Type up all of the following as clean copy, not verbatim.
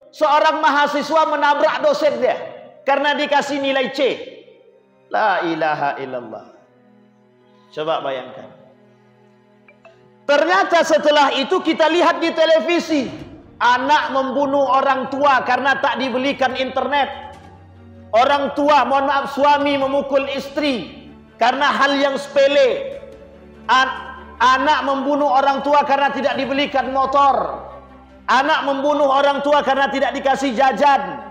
Seorang mahasiswa menabrak dosen dia karena dikasih nilai C. La ilaha illallah. Coba bayangkan. Ternyata setelah itu kita lihat di televisi, anak membunuh orang tua karena tak dibelikan internet. Orang tua, mohon maaf, suami memukul istri karena hal yang sepele. Anak membunuh orang tua karena tidak dibelikan motor. Anak membunuh orang tua karena tidak dikasih jajan.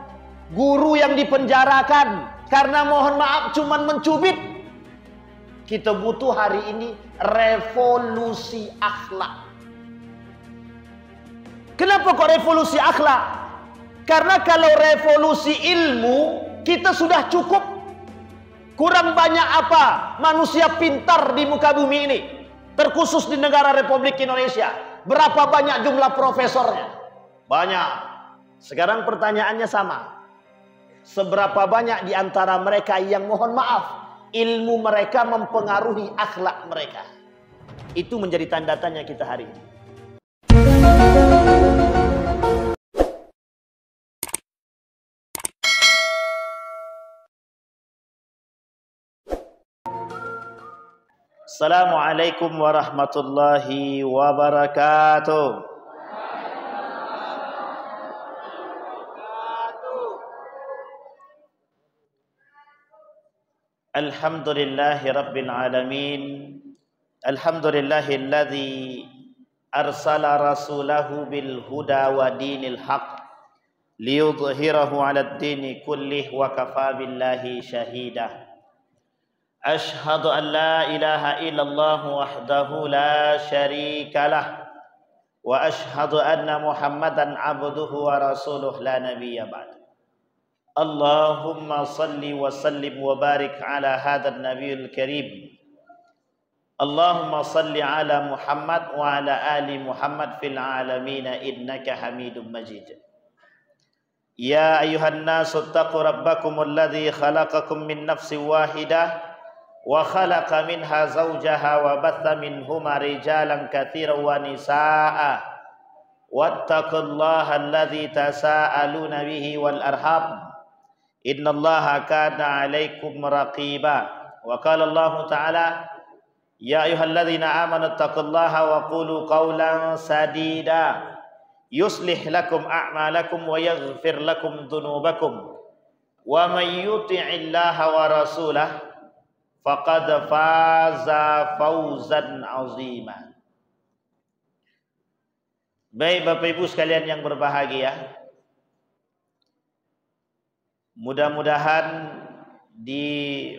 Guru yang dipenjarakan karena mohon maaf cuman mencubit. Kita butuh hari ini revolusi akhlak. Kenapa kok revolusi akhlak? Karena kalau revolusi ilmu kita sudah cukup. Kurang banyak apa manusia pintar di muka bumi ini, terkhusus di negara Republik Indonesia. Berapa banyak jumlah profesornya? Banyak. Sekarang pertanyaannya sama. Seberapa banyak di antara mereka yang mohon maaf ilmu mereka mempengaruhi akhlak mereka? Itu menjadi tanda tanya kita hari ini. Assalamualaikum warahmatullahi wabarakatuh. Alhamdulillahi rabbil alamin. Alhamdulillahilladzi arsala rasulahu bil huda wa dinil haq liyudhhirahu 'alad dini kullih wa kafa billahi shahida. Ashhadu an la ilaha illallah wahdahu la syarika lah wa ashhadu anna Muhammadan abduhu wa rasuluh la nabiyya ba'd. Allahumma salli wa sallim wa barik ala hadzal nabiyil karim. Allahumma salli ala Muhammad wa ala ali Muhammad fil alamin innaka Hamidum Majid. Ya ayuhan nasu taqu rabbakumul ladzi khalaqakum min nafsin wahidah wa khalaqa minha zawjaha wa batha minhuma rijalan katsiran wa nisaa'a wattaqullaha alladzi tasaaluna bihi wal arham innallaha kana 'alaikum raqiba. Wa qala Allah ta'ala ya ayyuhalladzina amanu taqullaha wa qulu qawlan sadida yuslih lakum a'malakum wa yaghfir lakum dhunubakum wa may yuti'illaha wa rasulahu faqad faza fawzan 'azima. Baik Bapak Ibu sekalian yang berbahagia, mudah-mudahan di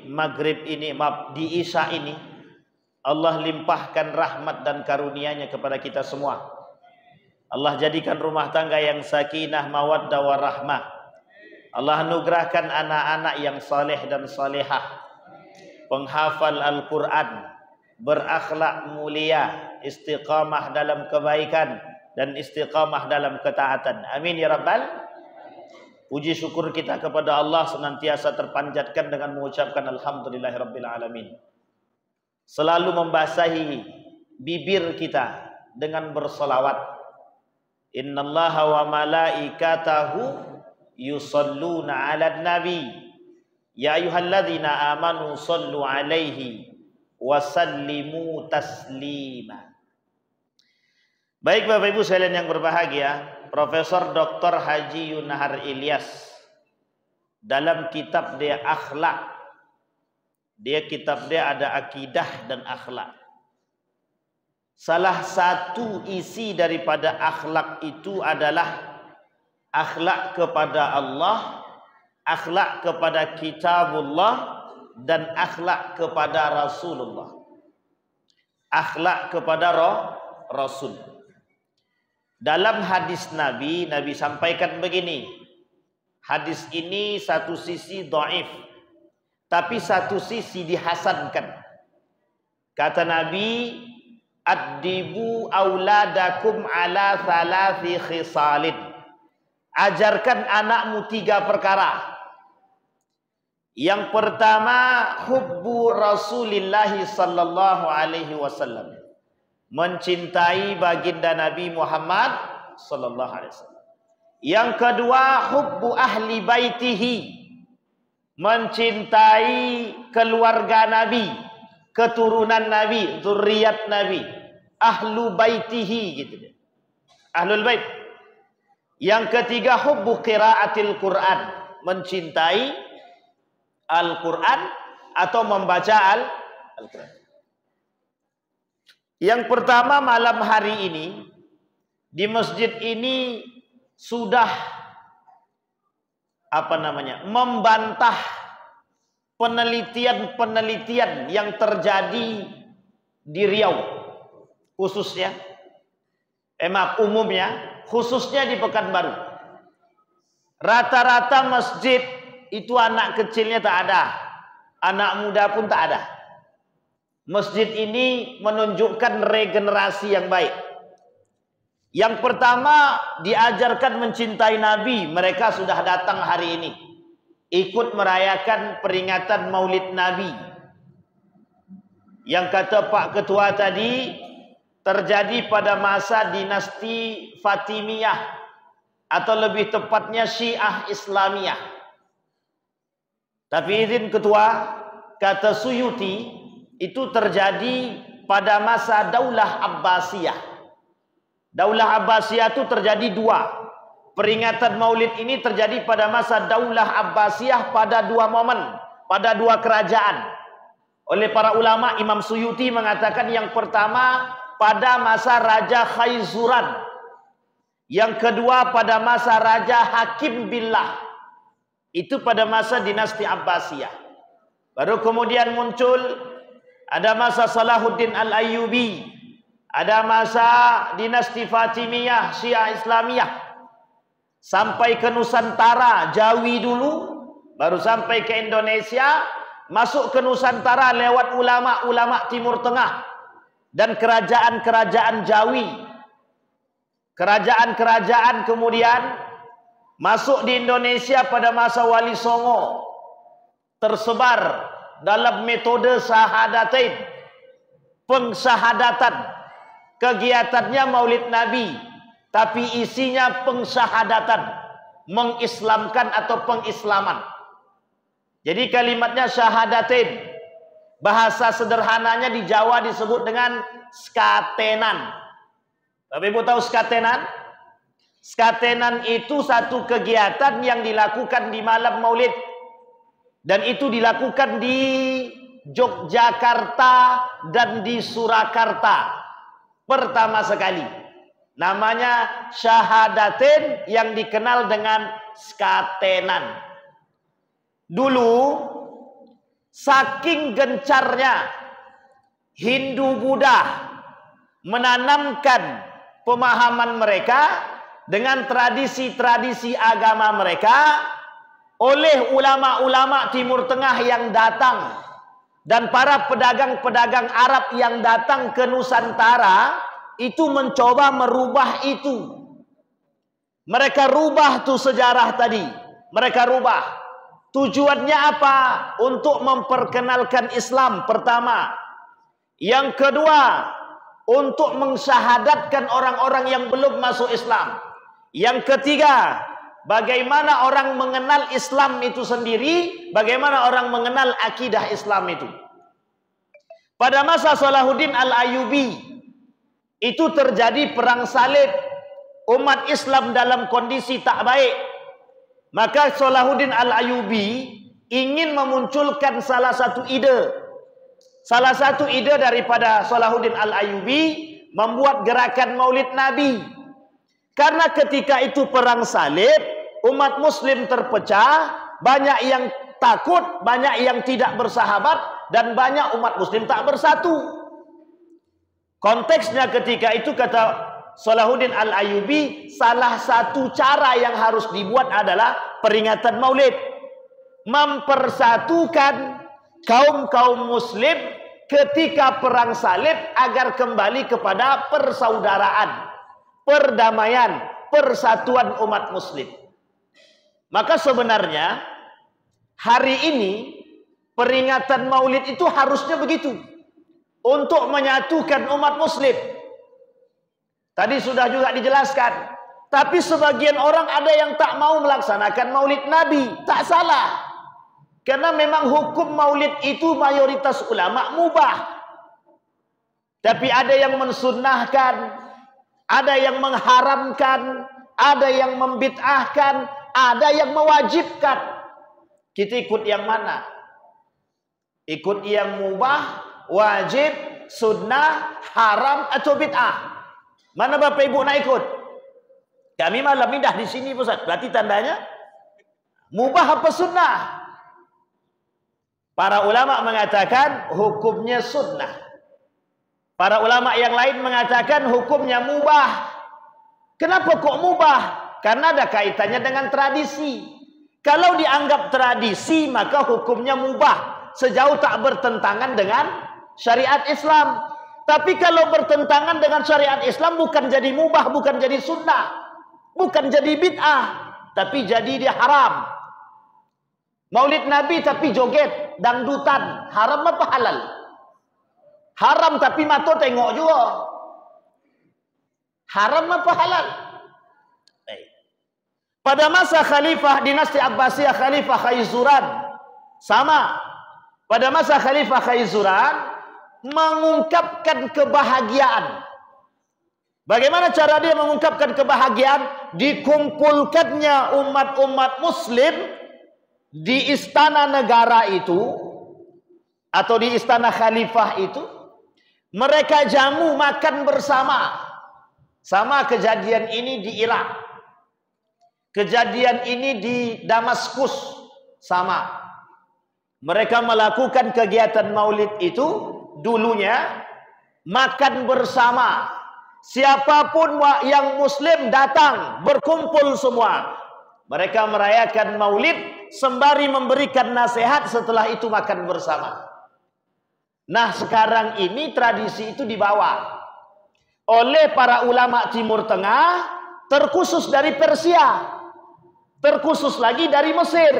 maghrib ini, di isya ini Allah limpahkan rahmat dan karunia-Nya kepada kita semua. Allah jadikan rumah tangga yang sakinah, mawaddah, warahmah. Allah anugerahkan anak-anak yang saleh dan salehah, penghafal Al-Quran, berakhlak mulia, istiqamah dalam kebaikan dan istiqamah dalam ketaatan. Amin ya rabbal. Puji syukur kita kepada Allah senantiasa terpanjatkan dengan mengucapkan alhamdulillahirabbil alamin. Selalu membasahi bibir kita dengan bersolawat. Innallaha wa malaikatahu yusalluna 'alan nabi. Ya ayyuhalladzina amanu sallu 'alaihi wa sallimu taslima. Baik Bapak Ibu sekalian yang berbahagia, Profesor Dr. Haji Yunahar Ilyas dalam kitab dia Akhlak, kitab dia ada akidah dan akhlak. Salah satu isi daripada akhlak itu adalah akhlak kepada Allah, akhlak kepada kitabullah, dan akhlak kepada Rasulullah. Akhlak kepada Rasul. Dalam hadis Nabi sampaikan begini. Hadis ini satu sisi dhaif, tapi satu sisi dihasankan. Kata Nabi, addibu auladakum ala thalathi khisalin. Ajarkan anakmu 3 perkara. Yang pertama, hubbu Rasulillah sallallahu alaihi wasallam. Mencintai baginda Nabi Muhammad sallallahu alaihi wasallam. Yang kedua, hubbu ahli baitihi, mencintai keluarga Nabi, keturunan Nabi, zuriat Nabi, ahlu baitihi gitu. Ahlul bait. Yang ketiga, hubbu qiraatil Quran, mencintai Al-Quran atau membaca Al-Quran. Yang pertama, malam hari ini di masjid ini sudah membantah penelitian-penelitian yang terjadi di Riau khususnya, umumnya, khususnya di Pekanbaru. Rata-rata masjid itu anak kecilnya tak ada, anak muda pun tak ada. Masjid ini menunjukkan regenerasi yang baik. Yang pertama, diajarkan mencintai Nabi. Mereka sudah datang hari ini, ikut merayakan peringatan Maulid Nabi. Yang kata Pak Ketua tadi, terjadi pada masa dinasti Fatimiyah, atau lebih tepatnya Syiah Islamiyah. Tapi izin Ketua, kata Suyuti, itu terjadi pada masa Daulah Abbasiyah. Daulah Abbasiyah itu terjadi dua. Peringatan Maulid ini terjadi pada masa Daulah Abbasiyah pada dua momen, pada dua kerajaan. Oleh para ulama, Imam Suyuti mengatakan yang pertama pada masa Raja Khaizuran, yang kedua pada masa Raja Hakim Billah, itu pada masa dinasti Abbasiyah. Baru kemudian muncul ada masa Salahuddin Al-Ayyubi, ada masa dinasti Fatimiyah, Syiah Islamiyah, sampai ke Nusantara, Jawi dulu, baru sampai ke Indonesia, masuk ke Nusantara lewat ulama-ulama Timur Tengah dan kerajaan-kerajaan Jawi. Kerajaan-kerajaan kemudian masuk di Indonesia pada masa Wali Songo, tersebar dalam metode syahadatain, pengsyahadatan. Kegiatannya Maulid Nabi, tapi isinya pengsyahadatan, mengislamkan atau pengislaman. Jadi kalimatnya syahadatain. Bahasa sederhananya di Jawa disebut dengan skatenan. Tapi Ibu tahu skatenan? Skatenan itu satu kegiatan yang dilakukan di malam Maulid, dan itu dilakukan di Yogyakarta dan di Surakarta pertama sekali. Namanya syahadatain yang dikenal dengan skatenan. Dulu saking gencarnya Hindu Buddha menanamkan pemahaman mereka dengan tradisi-tradisi agama mereka, oleh ulama-ulama Timur Tengah yang datang dan para pedagang-pedagang Arab yang datang ke Nusantara, itu mencoba merubah itu. Mereka rubah tuh sejarah tadi. Mereka rubah. Tujuannya apa? Untuk memperkenalkan Islam pertama. Yang kedua, untuk mensyahadatkan orang-orang yang belum masuk Islam. Yang ketiga, bagaimana orang mengenal Islam itu sendiri, bagaimana orang mengenal akidah Islam itu. Pada masa Salahuddin Al-Ayyubi, itu terjadi perang salib. Umat Islam dalam kondisi tak baik. Maka Salahuddin Al-Ayyubi ingin memunculkan salah satu ide. Salah satu ide daripada Salahuddin Al-Ayyubi membuat gerakan Maulid Nabi. Karena ketika itu perang salib, umat muslim terpecah, banyak yang takut, banyak yang tidak bersahabat, dan banyak umat muslim tak bersatu. Konteksnya ketika itu, kata Salahuddin Al-Ayyubi, salah satu cara yang harus dibuat adalah peringatan Maulid, mempersatukan kaum-kaum muslim ketika perang salib agar kembali kepada persaudaraan, perdamaian, persatuan umat muslim. Maka sebenarnya hari ini peringatan Maulid itu harusnya begitu, untuk menyatukan umat muslim. Tadi sudah juga dijelaskan, Tapi sebagian orang ada yang tak mau melaksanakan maulid Nabi. Tak salah. Karena memang hukum maulid itu mayoritas ulama mubah. Tapi ada yang mensunnahkan, ada yang mengharamkan, ada yang membid'ahkan, ada yang mewajibkan. Kita ikut yang mana? Ikut yang mubah, wajib, sunnah, haram atau bid'ah? Mana Bapak Ibu nak ikut? Kami malam ini dah di sini Ustaz. Berarti tandanya mubah apa sunnah? Para ulama mengatakan hukumnya sunnah. Para ulama yang lain mengatakan hukumnya mubah. Kenapa kok mubah? Karena ada kaitannya dengan tradisi. Kalau dianggap tradisi, maka hukumnya mubah. Sejauh tak bertentangan dengan syariat Islam. Tapi kalau bertentangan dengan syariat Islam, bukan jadi mubah, bukan jadi sunnah. Bukan jadi bid'ah, tapi jadi dia haram. Maulid Nabi tapi joget, dangdutan. Haram apa halal? Haram tapi mata tengok juga. Haram apa halal? Pada masa Khalifah dinasti Abbasiyah, Khalifah Khayzuran, sama. Pada masa Khalifah Khayzuran mengungkapkan kebahagiaan. Bagaimana cara dia mengungkapkan kebahagiaan? Dikumpulkannya umat-umat muslim di istana negara itu atau di istana khalifah itu. Mereka jamu makan bersama. Sama kejadian ini di Irak. Kejadian ini di Damaskus. Sama. Mereka melakukan kegiatan maulid itu dulunya makan bersama. Siapapun yang muslim datang, berkumpul semua. Mereka merayakan maulid sembari memberikan nasihat, setelah itu makan bersama. Nah, sekarang ini tradisi itu dibawa oleh para ulama Timur Tengah, terkhusus dari Persia, terkhusus lagi dari Mesir.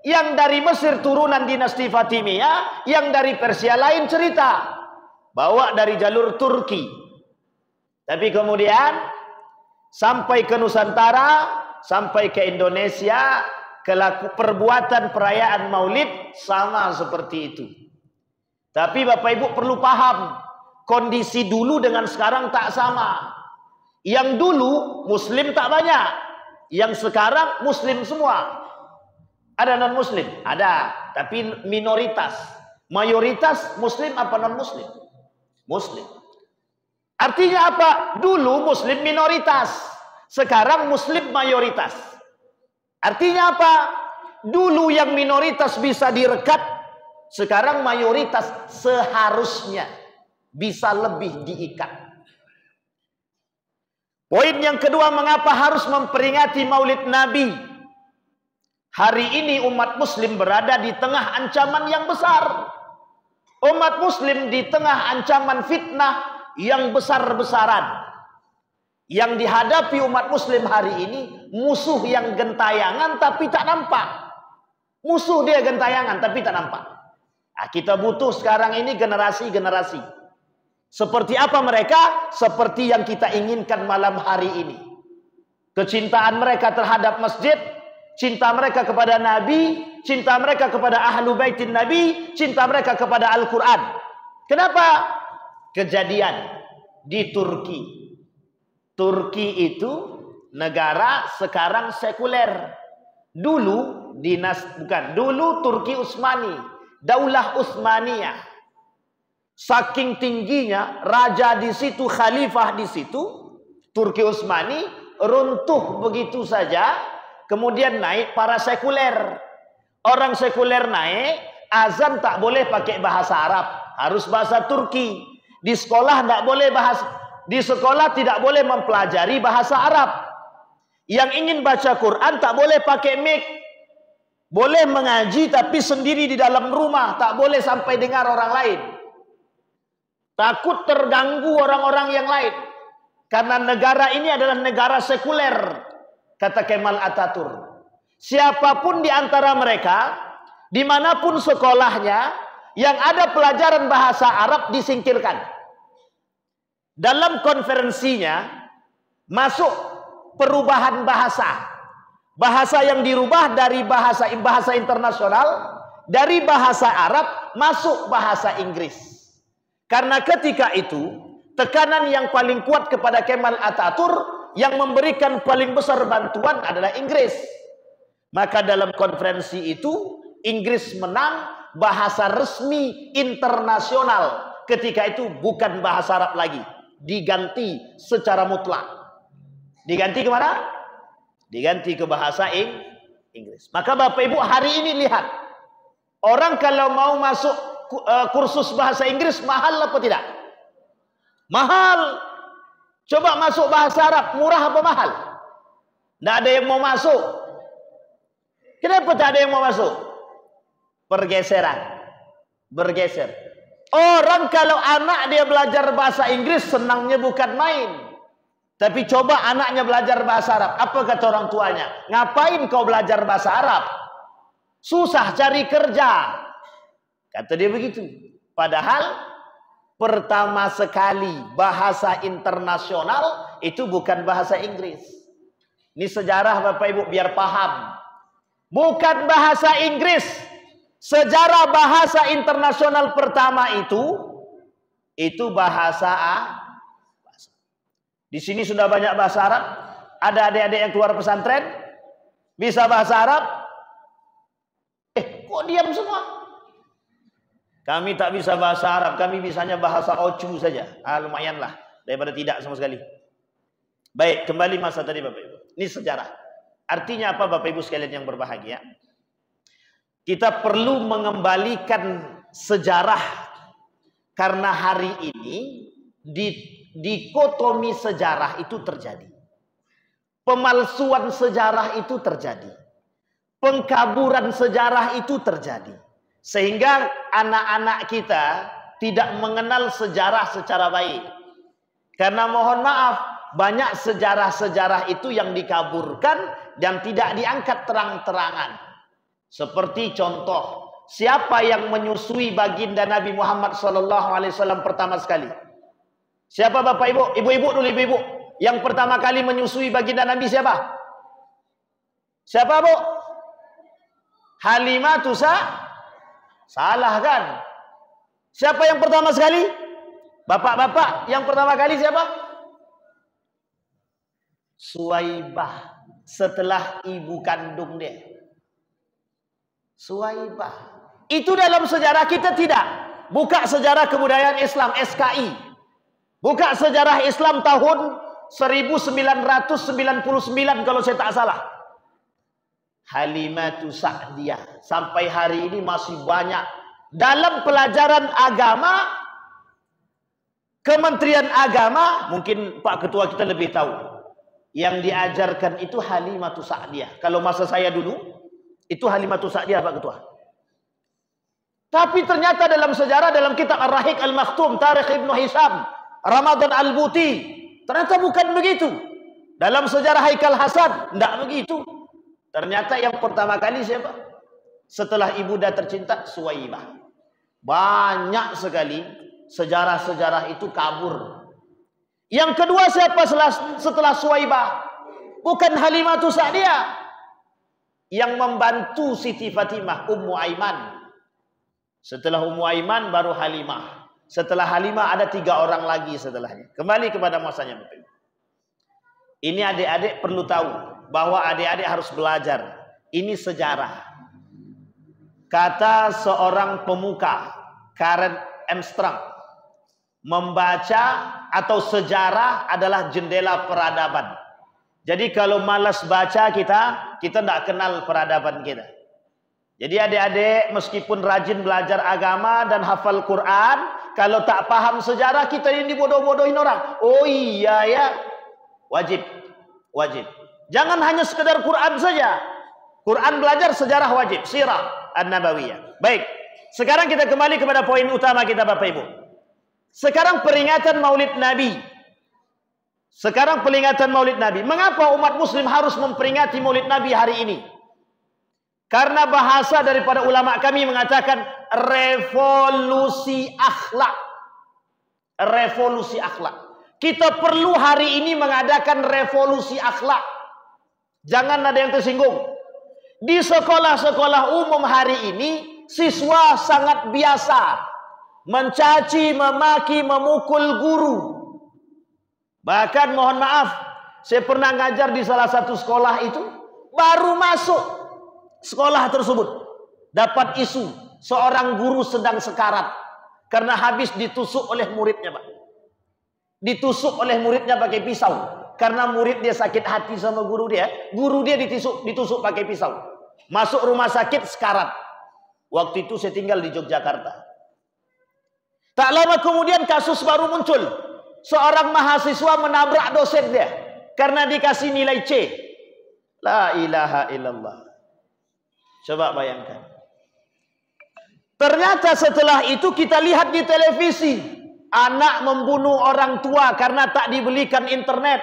Yang dari Mesir turunan dinasti Fatimiyah, yang dari Persia lain cerita. Bawa dari jalur Turki. Tapi kemudian sampai ke Nusantara, sampai ke Indonesia, perbuatan perayaan maulid sama seperti itu. Tapi Bapak Ibu perlu paham, kondisi dulu dengan sekarang tak sama. Yang dulu Muslim tak banyak, yang sekarang Muslim semua. Ada non-Muslim? Ada, tapi minoritas. Mayoritas Muslim apa non-Muslim? Muslim. Artinya apa? Dulu Muslim minoritas, sekarang Muslim mayoritas. Artinya apa? Dulu yang minoritas bisa direkat, sekarang mayoritas seharusnya bisa lebih diikat. Poin yang kedua, mengapa harus memperingati maulid Nabi? Hari ini umat Muslim berada di tengah ancaman yang besar. Umat Muslim di tengah ancaman fitnah yang besar-besaran. Yang dihadapi umat Muslim hari ini musuh yang gentayangan tapi tak nampak. Musuh dia gentayangan tapi tak nampak. Nah, kita butuh sekarang ini generasi-generasi. Seperti apa mereka? Seperti yang kita inginkan malam hari ini. Kecintaan mereka terhadap masjid, cinta mereka kepada Nabi, cinta mereka kepada ahlu baitin Nabi, cinta mereka kepada Al-Quran. Kenapa? Kejadian di Turki. Turki itu negara sekarang sekuler. Dulu dulu Turki Utsmani, Daulah Utsmaniyah. Saking tingginya raja di situ, khalifah di situ, Turki Utsmani runtuh begitu saja. Kemudian naik para sekuler. Orang sekuler naik, azan tak boleh pakai bahasa Arab, harus bahasa Turki. Di sekolah tidak boleh di sekolah tidak boleh mempelajari bahasa Arab. Yang ingin baca Quran tak boleh pakai mic. Boleh mengaji tapi sendiri di dalam rumah, tak boleh sampai dengar orang lain. Takut terganggu orang-orang yang lain. Karena negara ini adalah negara sekuler, kata Kemal Atatürk. Siapapun di antara mereka, dimanapun sekolahnya, yang ada pelajaran bahasa Arab disingkirkan. Dalam konferensinya masuk perubahan bahasa. Bahasa yang dirubah dari bahasa internasional, dari bahasa Arab masuk bahasa Inggris. Karena ketika itu tekanan yang paling kuat kepada Kemal Atatürk, yang memberikan paling besar bantuan adalah Inggris. Maka dalam konferensi itu Inggris menang, bahasa resmi internasional ketika itu bukan bahasa Arab lagi, diganti secara mutlak. Diganti kemana? Diganti ke bahasa Inggris. Maka Bapak Ibu hari ini lihat, orang kalau mau masuk kursus bahasa Inggris mahal apa tidak? Mahal. Coba masuk bahasa Arab, murah apa mahal? Tidak ada yang mau masuk. Kenapa tak ada yang mau masuk? Pergeseran. Bergeser. Orang kalau anak dia belajar bahasa Inggris senangnya bukan main. Tapi coba anaknya belajar bahasa Arab. Apa kata orang tuanya? Ngapain kau belajar bahasa Arab? Susah cari kerja. Kata dia begitu. Padahal pertama sekali bahasa internasional itu bukan bahasa Inggris. Ini sejarah Bapak Ibu biar paham. Bukan bahasa Inggris. Sejarah bahasa internasional pertama itu bahasa Di sini sudah banyak bahasa Arab. Ada adik-adik yang keluar pesantren bisa bahasa Arab. Kok diam semua? Kami tak bisa bahasa Arab, kami bisanya bahasa Ocu saja. Lumayanlah daripada tidak sama sekali. Baik, kembali masa tadi Bapak Ibu. Ini sejarah. Artinya apa Bapak Ibu sekalian yang berbahagia? Kita perlu mengembalikan sejarah karena hari ini dikotomi sejarah itu terjadi. Pemalsuan sejarah itu terjadi. Pengkaburan sejarah itu terjadi. Sehingga anak-anak kita tidak mengenal sejarah secara baik. Karena mohon maaf, banyak sejarah-sejarah itu yang dikaburkan dan tidak diangkat terang-terangan. Seperti contoh, siapa yang menyusui baginda Nabi Muhammad SAW pertama sekali? Siapa Bapak Ibu? Ibu-ibu dulu, ibu-ibu. Yang pertama kali menyusui baginda Nabi siapa? Siapa Bu? Halimah Salah kan? Siapa yang pertama sekali? Bapak-bapak yang pertama kali siapa? Suwaibah. Setelah ibu kandung dia. Suwaibah. Itu dalam sejarah kita tidak. Buka sejarah kebudayaan Islam SKI. Buka sejarah Islam tahun 1999 kalau saya tak salah. Halimatu Sa'diyah. Sampai hari ini masih banyak. Dalam pelajaran agama, Kementerian Agama, mungkin Pak Ketua kita lebih tahu. Yang diajarkan itu Halimatu Sa'diyah. Kalau masa saya dulu, itu Halimatu Sa'diyah Pak Ketua. Tapi ternyata dalam sejarah, dalam kitab Ar-Rahiq Al-Makhtum, Tarikh Ibnu Hisam, Ramadan Al-Buti, ternyata bukan begitu. Dalam sejarah Haikal Hasan, tidak begitu. Ternyata yang pertama kali siapa? Setelah ibunda tercinta, Suwaibah. Banyak sekali sejarah-sejarah itu kabur. Yang kedua siapa setelah Suwaibah? Bukan Halimatu Sa'diyah. Yang membantu Siti Fatimah, Ummu Aiman. Setelah Ummu Aiman baru Halimah. Setelah Halimah ada 3 orang lagi setelahnya. Kembali kepada masanya. Ini adik-adik perlu tahu bahwa adik-adik harus belajar. Ini sejarah. Kata seorang pemuka, Karen Armstrong, membaca atau sejarah adalah jendela peradaban. Jadi kalau malas baca kita tidak kenal peradaban kita. Jadi adik-adik meskipun rajin belajar agama dan hafal Quran, kalau tak paham sejarah kita ini dibodoh-bodohin orang. Oh iya ya, wajib. Jangan hanya sekedar Quran saja. Quran belajar, sejarah wajib, sirah an-nabawiyah. Baik, sekarang kita kembali kepada poin utama kita Bapak Ibu. Sekarang peringatan Maulid Nabi. Mengapa umat muslim harus memperingati Maulid Nabi hari ini? Karena bahasa daripada ulama kami mengatakan revolusi akhlak. Kita perlu hari ini mengadakan revolusi akhlak. Jangan ada yang tersinggung. Di sekolah-sekolah umum hari ini, siswa sangat biasa mencaci, memaki, memukul guru. Bahkan mohon maaf, saya pernah ngajar di salah satu sekolah itu, baru masuk sekolah tersebut dapat isu seorang guru sedang sekarat karena habis ditusuk oleh muridnya, Pak. Ditusuk oleh muridnya pakai pisau karena murid dia sakit hati sama guru dia ditusuk pakai pisau. Masuk rumah sakit sekarat. Waktu itu saya tinggal di Yogyakarta. Tak lama kemudian kasus baru muncul. Seorang mahasiswa menabrak dosen dia karena dikasih nilai C. La ilaha illallah. Coba bayangkan. Ternyata setelah itu kita lihat di televisi, anak membunuh orang tua karena tak dibelikan internet.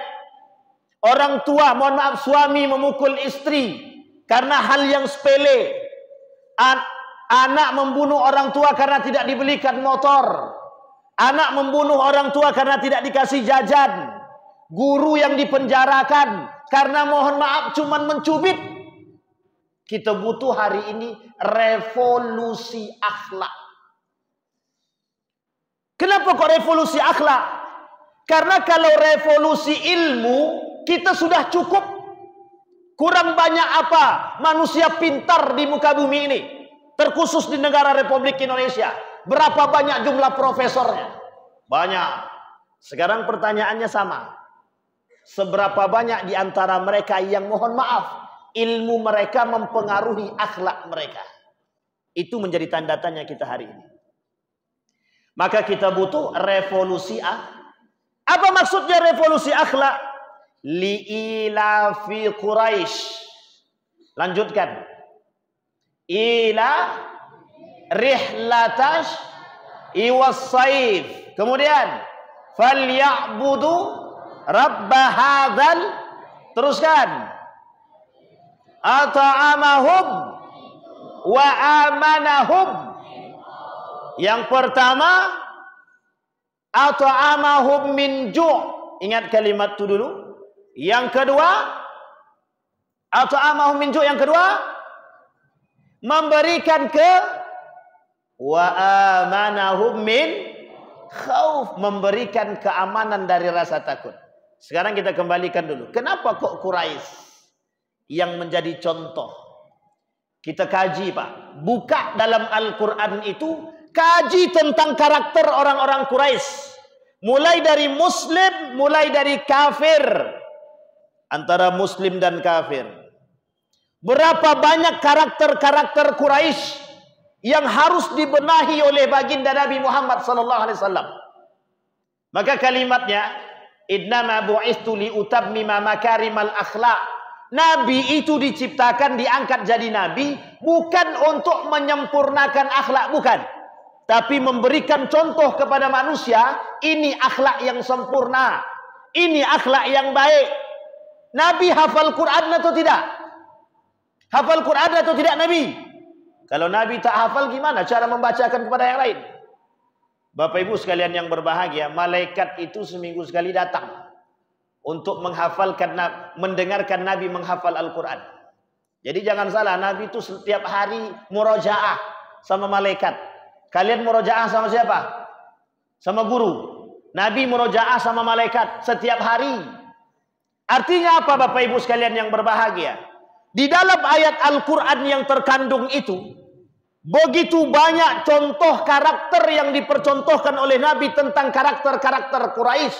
Orang tua, mohon maaf, suami memukul istri karena hal yang sepele. Anak membunuh orang tua karena tidak dibelikan motor. Anak membunuh orang tua karena tidak dikasih jajan. Guru yang dipenjarakan karena mohon maaf cuman mencubit. Kita butuh hari ini revolusi akhlak. Kenapa kok revolusi akhlak? Karena kalau revolusi ilmu, kita sudah cukup. Kurang banyak apa manusia pintar di muka bumi ini. Terkhusus di negara Republik Indonesia. Berapa banyak jumlah profesornya? Banyak. Sekarang pertanyaannya sama. Seberapa banyak di antara mereka yang mohon maaf, ilmu mereka mempengaruhi akhlak mereka? Itu menjadi tanda tanya kita hari ini. Maka kita butuh revolusi Apa maksudnya revolusi akhlak? Li'ilafi Quraisy. Lanjutkan. Ila rihlatash iwas-saif. Kemudian falyabudu rabba hadzal. Teruskan. At'amahum wa amanahum. Yang pertama, at'amahum min ju'. Ingat kalimat itu dulu. Yang kedua, at'amahum min ju'. Yang kedua, memberikan wa amanahum min khauf. Memberikan keamanan dari rasa takut. Sekarang kita kembalikan dulu. Kenapa kok Quraisy yang menjadi contoh? Kita kaji, Pak. Buka dalam Al-Quran itu. Kaji tentang karakter orang-orang Quraisy. Mulai dari muslim, mulai dari kafir. Antara muslim dan kafir. Berapa banyak karakter-karakter Quraisy yang harus dibenahi oleh baginda Nabi Muhammad SAW. Maka kalimatnya, innama bu'istu liutammima makarimal akhlak. Nabi itu diciptakan, diangkat jadi nabi bukan untuk menyempurnakan akhlak, bukan. Tapi memberikan contoh kepada manusia, ini akhlak yang sempurna. Ini akhlak yang baik. Nabi hafal Quran atau tidak? Hafal Quran atau tidak Nabi? Kalau Nabi tak hafal, gimana cara membacakan kepada yang lain? Bapak Ibu sekalian yang berbahagia, malaikat itu seminggu sekali datang untuk menghafalkan, mendengarkan Nabi menghafal Al-Quran. Jadi jangan salah, Nabi itu setiap hari murojaah sama malaikat. Kalian murojaah sama siapa? Sama guru. Nabi murojaah sama malaikat setiap hari. Artinya apa Bapak Ibu sekalian yang berbahagia? Di dalam ayat Al-Quran yang terkandung itu, begitu banyak contoh karakter yang dipercontohkan oleh Nabi tentang karakter-karakter Quraisy,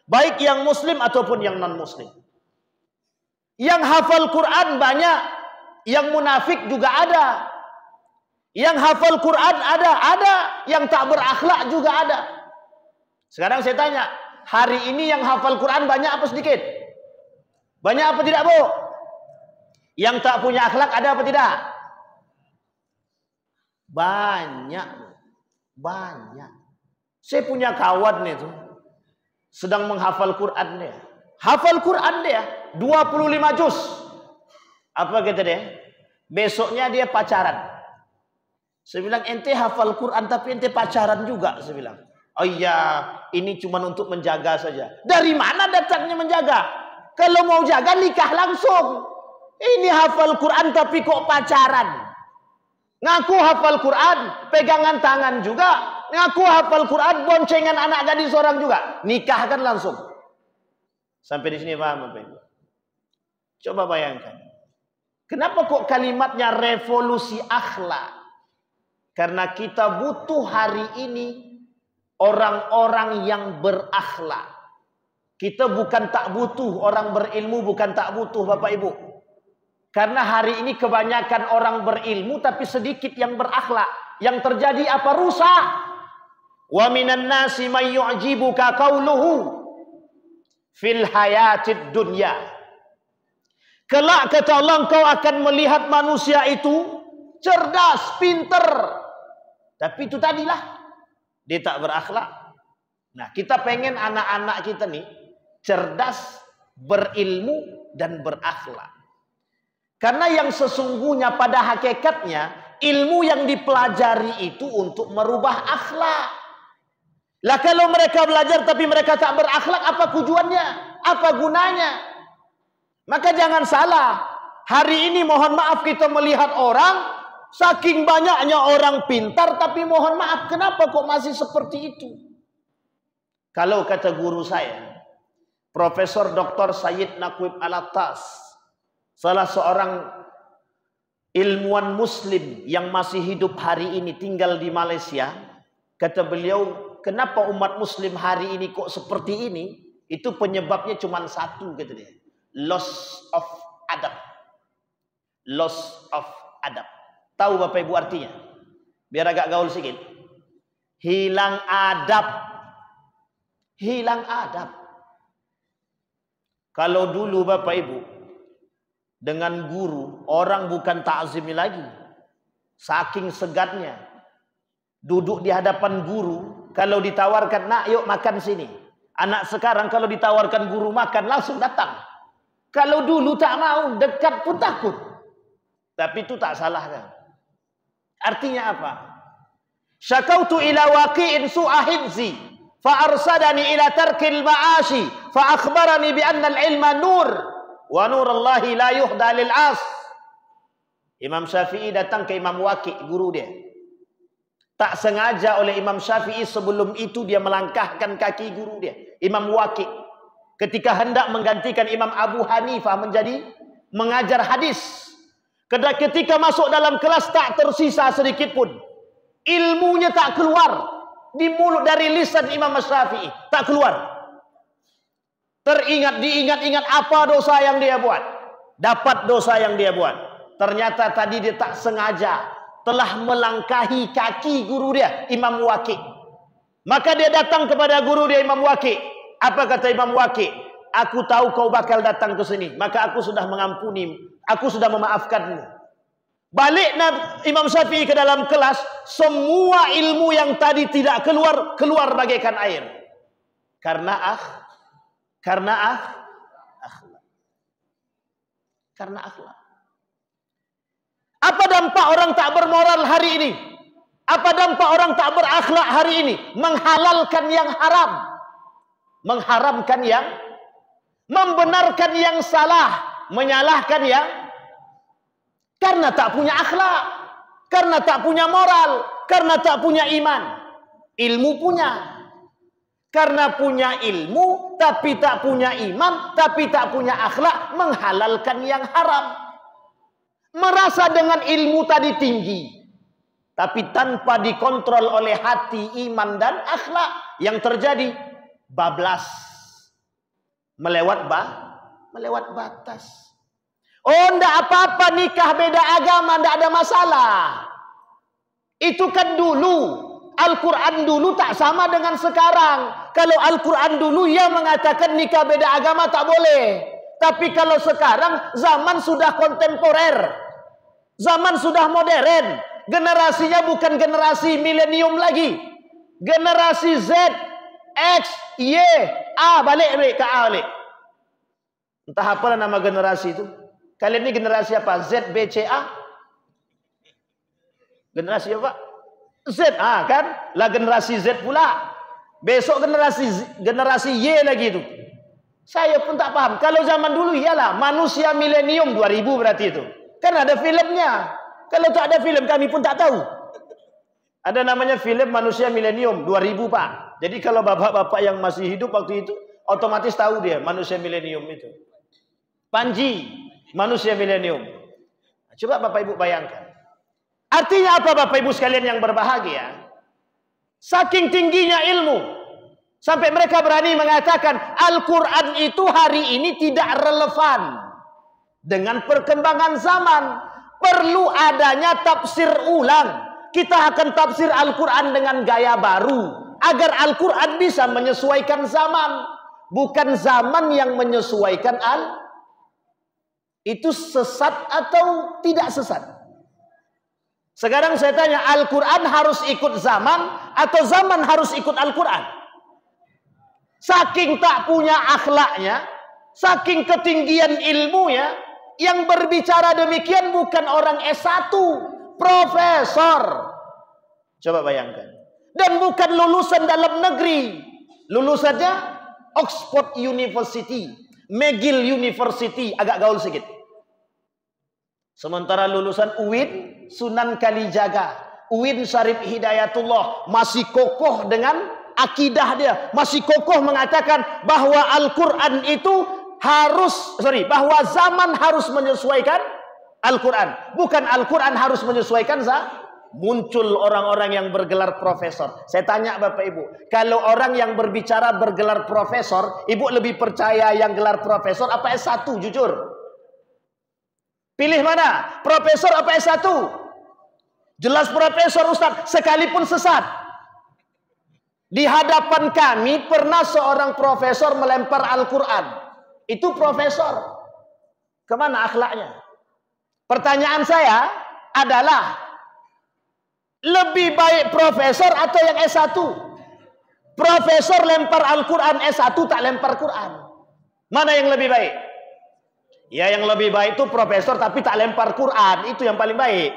baik yang muslim ataupun yang non-muslim. Yang hafal Quran banyak, yang munafik juga ada. Yang hafal Quran ada. Yang tak berakhlak juga ada. Sekarang saya tanya, hari ini yang hafal Quran banyak apa sedikit? Banyak apa tidak, Bu? Yang tak punya akhlak ada apa tidak? Banyak. Banyak. Saya punya kawan nih tuh, sedang menghafal Quran dia. Hafal Quran dia 25 juz. Apa kata dia? Besoknya dia pacaran. Saya bilang, ente hafal Quran tapi ente pacaran juga. Saya bilang, Oh iya, ini cuma untuk menjaga saja. Dari mana datangnya menjaga? Kalau mau jaga nikah langsung. Ini hafal Quran tapi kok pacaran. Ngaku hafal Quran, pegangan tangan juga. Ngaku hafal Quran, boncengan anak gadis seorang juga. Nikahkan langsung. Sampai di sini paham Bapak Ibu? Coba bayangkan. Kenapa kok kalimatnya revolusi akhlak? Karena kita butuh hari ini orang-orang yang berakhlak. Kita bukan tak butuh orang berilmu, bukan tak butuh Bapak Ibu. Karena hari ini kebanyakan orang berilmu tapi sedikit yang berakhlak. Yang terjadi apa? Rusak. Wa minan nasi may yu'jibuka qauluhu fil hayatid dunya. Kelak kata Allah, engkau akan melihat manusia itu cerdas, pinter. Tapi itu tadilah, dia tak berakhlak. Nah, kita pengen anak-anak kita nih cerdas, berilmu, dan berakhlak. Karena yang sesungguhnya pada hakikatnya, ilmu yang dipelajari itu untuk merubah akhlak. Lah kalau mereka belajar tapi mereka tak berakhlak, apa tujuannya? Apa gunanya? Maka jangan salah. Hari ini mohon maaf kita melihat orang, saking banyaknya orang pintar, tapi mohon maaf, kenapa kok masih seperti itu? Kalau kata guru saya, Profesor Dr. Sayyid Naqib Al-Attas, salah seorang ilmuwan muslim yang masih hidup hari ini tinggal di Malaysia, kata beliau, kenapa umat muslim hari ini kok seperti ini? Itu penyebabnya cuma satu, kata dia. Loss of adab. Loss of adab. Tahu Bapak Ibu artinya? Biar agak gaul sedikit. Hilang adab. Hilang adab. Kalau dulu Bapak Ibu dengan guru, orang bukan takzimi lagi. Saking segatnya. Duduk di hadapan guru, kalau ditawarkan, nak yuk makan sini. Anak sekarang kalau ditawarkan guru makan, langsung datang. Kalau dulu tak mau, dekat pun takut. Tapi itu tak salah kan? Artinya apa? Syakautu ila waqi'in su'a hibzi, fa arsadani ila tarkil ma'ashi, fa akhbarani bi anna al-ilma nur, wa nurallahi la yuhda lil as. Imam Syafi'i datang ke Imam Waqi', guru dia. Tak sengaja oleh Imam Syafi'i sebelum itu dia melangkahkan kaki guru dia, Imam Waqi'. Ketika hendak menggantikan Imam Abu Hanifah menjadi mengajar hadis. Ketika masuk dalam kelas tak tersisa sedikit pun. Ilmunya tak keluar. Di mulut dari lisan Imam Syafi'i. Tak keluar. Diingat-ingat apa dosa yang dia buat. Dapat dosa yang dia buat. Ternyata tadi dia tak sengaja telah melangkahi kaki guru dia, Imam Waqi'. Maka dia datang kepada guru dia, Imam Waqi'. Apa kata Imam Waqi'? Aku tahu kau bakal datang ke sini, maka aku sudah mengampuni, aku sudah memaafkanmu. Balik Imam Syafi'i ke dalam kelas, semua ilmu yang tadi tidak keluar bagaikan air. Karena akhlak. Apa dampak orang tak bermoral hari ini? Apa dampak orang tak berakhlak hari ini? Menghalalkan yang haram. Mengharamkan yang, membenarkan yang salah, menyalahkan yang, karena tak punya akhlak, karena tak punya moral, karena tak punya iman. Ilmu punya, karena punya ilmu tapi tak punya iman, tapi tak punya akhlak, menghalalkan yang haram. Merasa dengan ilmu tadi tinggi, tapi tanpa dikontrol oleh hati, iman dan akhlak, yang terjadi bablas, melewat batas. Oh, ndak apa-apa nikah beda agama, ndak ada masalah. Itu kan dulu. Al-Quran dulu tak sama dengan sekarang. Kalau Al-Quran dulu ia mengatakan nikah beda agama tak boleh. Tapi kalau sekarang zaman sudah kontemporer. Zaman sudah modern. Generasinya bukan generasi milenium lagi. Generasi Z, X, Y, A, balik ke A balik. Entah apa nama generasi itu. Kalian ini generasi apa? Z, B, C, A? Generasi apa? Z, kan? Lah generasi Z pula. Besok generasi Y lagi itu. Saya pun tak paham. Kalau zaman dulu iyalah manusia milenium 2000 berarti itu. Kan ada filmnya. Kalau tak ada film kami pun tak tahu. Ada namanya film manusia milenium 2000 Pak. Jadi kalau bapak-bapak yang masih hidup waktu itu otomatis tahu dia manusia milenium itu. Panji, manusia milenium. Coba Bapak Ibu bayangkan. Artinya apa Bapak Ibu sekalian yang berbahagia? Saking tingginya ilmu. Sampai mereka berani mengatakan Al-Quran itu hari ini tidak relevan. Dengan perkembangan zaman. Perlu adanya tafsir ulang. Kita akan tafsir Al-Quran dengan gaya baru. Agar Al-Quran bisa menyesuaikan zaman. Bukan zaman yang menyesuaikan itu sesat atau tidak sesat? Sekarang saya tanya, Al-Quran harus ikut zaman atau zaman harus ikut Al-Quran? Saking tak punya akhlaknya, saking ketinggian ilmunya, yang berbicara demikian bukan orang S1, profesor. Coba bayangkan. Dan bukan lulusan dalam negeri. Lulusannya Oxford University, McGill University, agak gaul sedikit. Sementara lulusan UIN, Sunan Kalijaga, UIN Syarif Hidayatullah masih kokoh dengan akidah dia, masih kokoh mengatakan bahwa Al-Quran itu bahwa zaman harus menyesuaikan Al-Quran, bukan Al-Quran harus menyesuaikan muncul orang-orang yang bergelar profesor. Saya tanya Bapak Ibu, kalau orang yang berbicara bergelar profesor, Ibu lebih percaya yang gelar profesor apa S1? Jujur. Pilih mana? Profesor apa S1? Jelas profesor Ustaz, sekalipun sesat. Di hadapan kami pernah seorang profesor melempar Al-Quran. Itu profesor. Kemana akhlaknya? Pertanyaan saya adalah, lebih baik profesor atau yang S1? Profesor lempar Al-Quran, S1 tak lempar Quran. Mana yang lebih baik? Ya, yang lebih baik itu profesor tapi tak lempar Quran. Itu yang paling baik.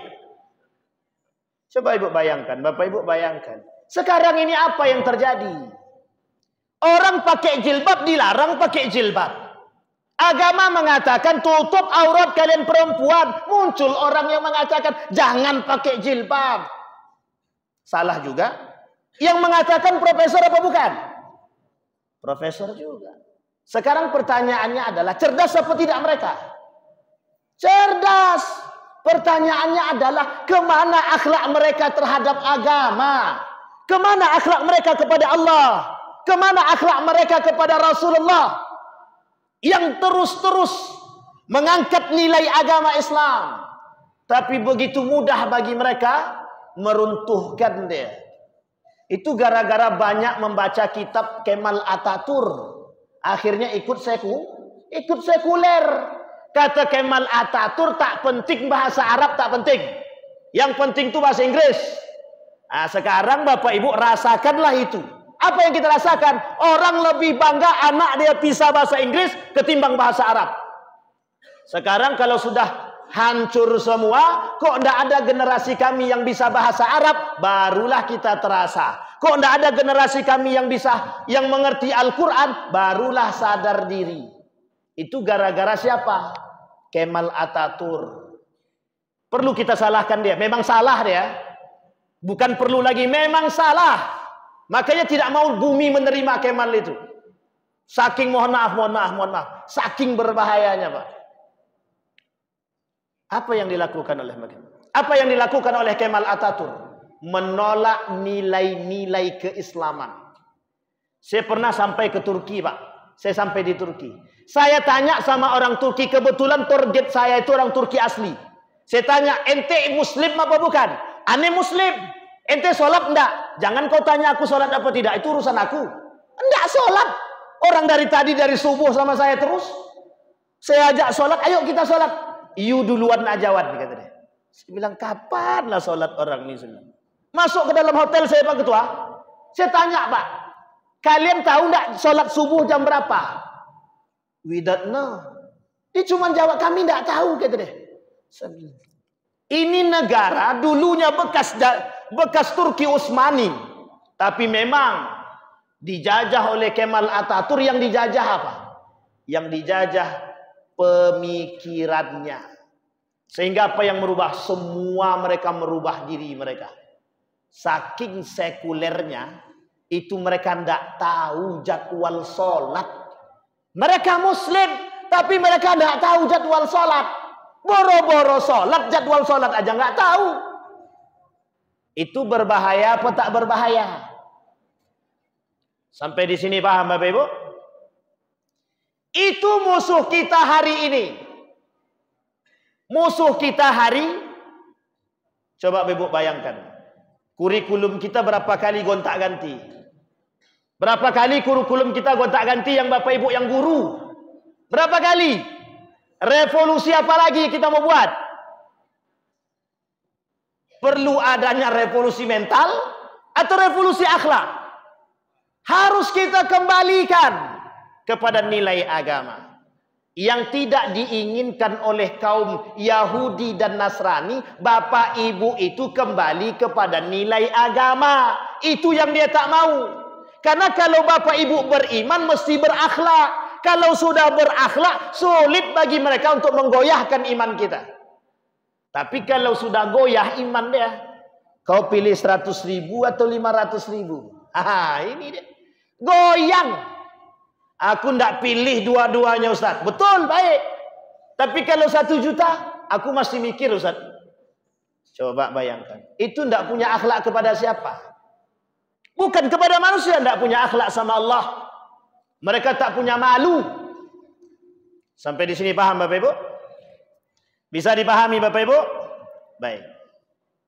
Coba Ibu bayangkan, Bapak Ibu bayangkan. Sekarang ini apa yang terjadi? Orang pakai jilbab dilarang pakai jilbab. Agama mengatakan tutup aurat kalian perempuan. Muncul orang yang mengatakan jangan pakai jilbab. Salah juga. Yang mengatakan profesor apa bukan? Profesor juga. Sekarang pertanyaannya adalah, cerdas apa tidak mereka? Cerdas. Pertanyaannya adalah, kemana akhlak mereka terhadap agama? Kemana akhlak mereka kepada Allah? Kemana akhlak mereka kepada Rasulullah? Yang terus-terus mengangkat nilai agama Islam. Tapi begitu mudah bagi mereka meruntuhkan dia. Itu gara-gara banyak membaca kitab Kemal Atatürk. Akhirnya ikut sekuler. Kata Kemal Atatürk, tak penting bahasa Arab, tak penting. Yang penting itu bahasa Inggris. Nah, sekarang Bapak Ibu rasakanlah itu. Apa yang kita rasakan? Orang lebih bangga anak dia bisa bahasa Inggris ketimbang bahasa Arab. Sekarang kalau sudah hancur semua, kok tidak ada generasi kami yang bisa bahasa Arab, barulah kita terasa. Kok tidak ada generasi kami yang mengerti Al-Quran, barulah sadar diri. Itu gara-gara siapa? Kemal Atatürk. Perlu kita salahkan dia? Memang salah dia. Bukan perlu lagi, memang salah. Makanya tidak mau bumi menerima Kemal itu. Saking mohon maaf. Saking berbahayanya Pak. Apa yang dilakukan oleh mereka? Apa yang dilakukan oleh Kemal Atatürk? Menolak nilai-nilai keislaman. Saya pernah sampai ke Turki Pak. Saya sampai di Turki. Saya tanya sama orang Turki. Kebetulan target saya itu orang Turki asli. Saya tanya, ente muslim apa bukan? Ane muslim. Ente sholat enggak? Jangan kau tanya aku sholat apa tidak. Itu urusan aku. Enggak sholat. Orang dari tadi dari subuh sama saya terus. Saya ajak sholat. Ayo kita sholat. You duluan aja Wan, kata dia. Saya bilang, kapan lah sholat orang ini? Masuk ke dalam hotel saya Pak Ketua. Saya tanya Pak, kalian tahu enggak sholat subuh jam berapa? We don't know. Dia cuma jawab, kami enggak tahu, kata dia. Ini negara dulunya bekas Turki Utsmani. Tapi memang Dijajah oleh Kemal Atatürk. Yang dijajah apa? Yang dijajah pemikirannya. Sehingga apa yang merubah? Semua mereka merubah diri mereka. Saking sekulernya, itu mereka tidak tahu jadwal sholat. Mereka Muslim, tapi mereka tidak tahu jadwal sholat. Boro-boro sholat, jadwal sholat aja nggak tahu. Itu berbahaya apa tak berbahaya? Sampai di sini paham Bapak Ibu? Itu musuh kita hari ini. Musuh kita coba Bapak Ibu bayangkan. Kurikulum kita berapa kali gontak-ganti? Berapa kali kurikulum kita gontak-ganti yang Bapak Ibu yang guru? Berapa kali? Revolusi apa lagi kita mau buat? Perlu adanya revolusi mental atau revolusi akhlak? Harus kita kembalikan kepada nilai agama yang tidak diinginkan oleh kaum Yahudi dan Nasrani. Bapak Ibu itu kembali kepada nilai agama. Itu yang dia tak mau. Karena kalau Bapak Ibu beriman mesti berakhlak. Kalau sudah berakhlak, sulit bagi mereka untuk menggoyahkan iman kita. Tapi kalau sudah goyah iman dia, kau pilih 100.000 atau 500.000? Ini dia. Goyang. Aku ndak pilih dua-duanya Ustaz. Betul, baik. Tapi kalau 1 juta, aku masih mikir Ustaz. Coba bayangkan. Itu ndak punya akhlak kepada siapa? Bukan kepada manusia, ndak punya akhlak sama Allah. Mereka tak punya malu. Sampai di sini paham Bapak Ibu? Bisa dipahami Bapak Ibu? Baik.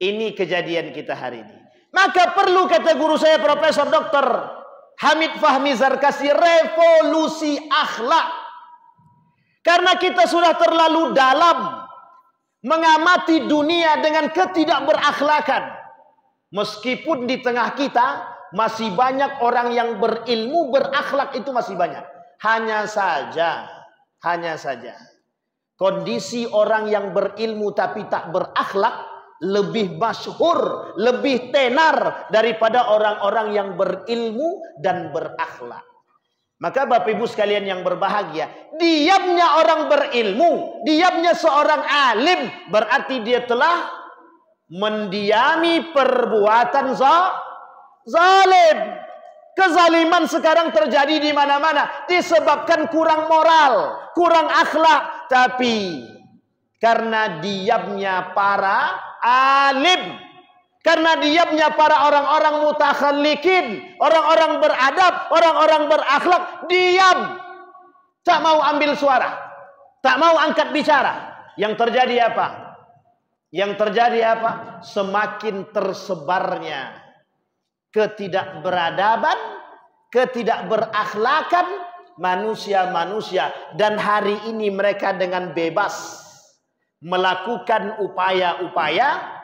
Ini kejadian kita hari ini. Maka perlu, kata guru saya Profesor Dr. Hamid Fahmi Zarkasi, revolusi akhlak. Karena kita sudah terlalu dalam mengamati dunia dengan ketidakberakhlakan. Meskipun di tengah kita masih banyak orang yang berilmu, berakhlak itu masih banyak. Hanya saja kondisi orang yang berilmu tapi tak berakhlak lebih masyhur, lebih tenar daripada orang-orang yang berilmu dan berakhlak. Maka Bapak Ibu sekalian yang berbahagia, diamnya orang berilmu, diamnya seorang alim, berarti dia telah mendiami perbuatan zalim. Kezaliman sekarang terjadi di mana-mana disebabkan kurang moral, kurang akhlak. Tapi karena diamnya para alim, karena diamnya para orang-orang mutakhallikin, orang-orang beradab, orang-orang berakhlak, diam, tak mau ambil suara, tak mau angkat bicara. Yang terjadi apa? Semakin tersebarnya ketidakberadaban, ketidakberakhlakan manusia-manusia. Dan hari ini mereka dengan bebas melakukan upaya-upaya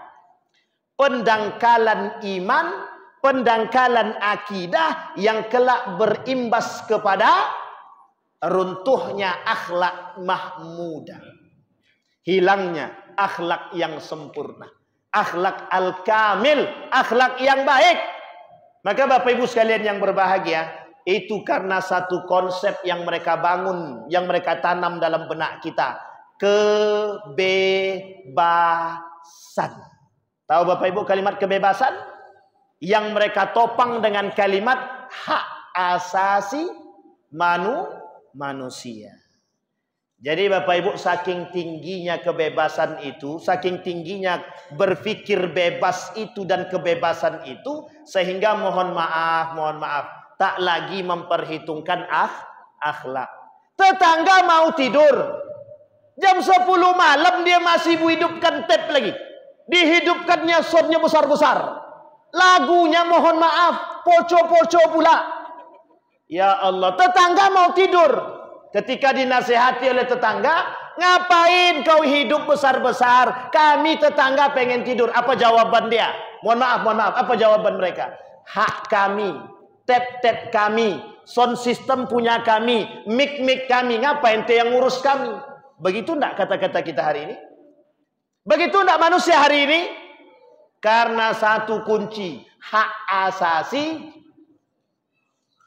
pendangkalan iman, pendangkalan akidah yang kelak berimbas kepada runtuhnya akhlak mahmudah, hilangnya akhlak yang sempurna, akhlak al-kamil, akhlak yang baik. Maka Bapak Ibu sekalian yang berbahagia, itu karena satu konsep yang mereka bangun, yang mereka tanam dalam benak kita, kebebasan. Tahu Bapak Ibu kalimat kebebasan? Yang mereka topang dengan kalimat hak asasi manusia. Jadi Bapak Ibu, saking tingginya kebebasan itu, saking tingginya berpikir bebas itu dan kebebasan itu, sehingga mohon maaf, tak lagi memperhitungkan akhlak. Tetangga mau tidur, jam 10 malam dia masih hidupkan tape lagi. Dihidupkannya soundnya besar-besar. Lagunya mohon maaf, poco-poco pula. Ya Allah, tetangga mau tidur. Ketika dinasihati oleh tetangga, ngapain kau hidup besar-besar? Kami tetangga pengen tidur. Apa jawaban dia? Mohon maaf, apa jawaban mereka? Hak kami, tape-tape kami, sound system punya kami, mic kami. Ngapain ente yang ngurus kami? Begitu enggak kata-kata kita hari ini? Begitu enggak manusia hari ini? Karena satu kunci, hak asasi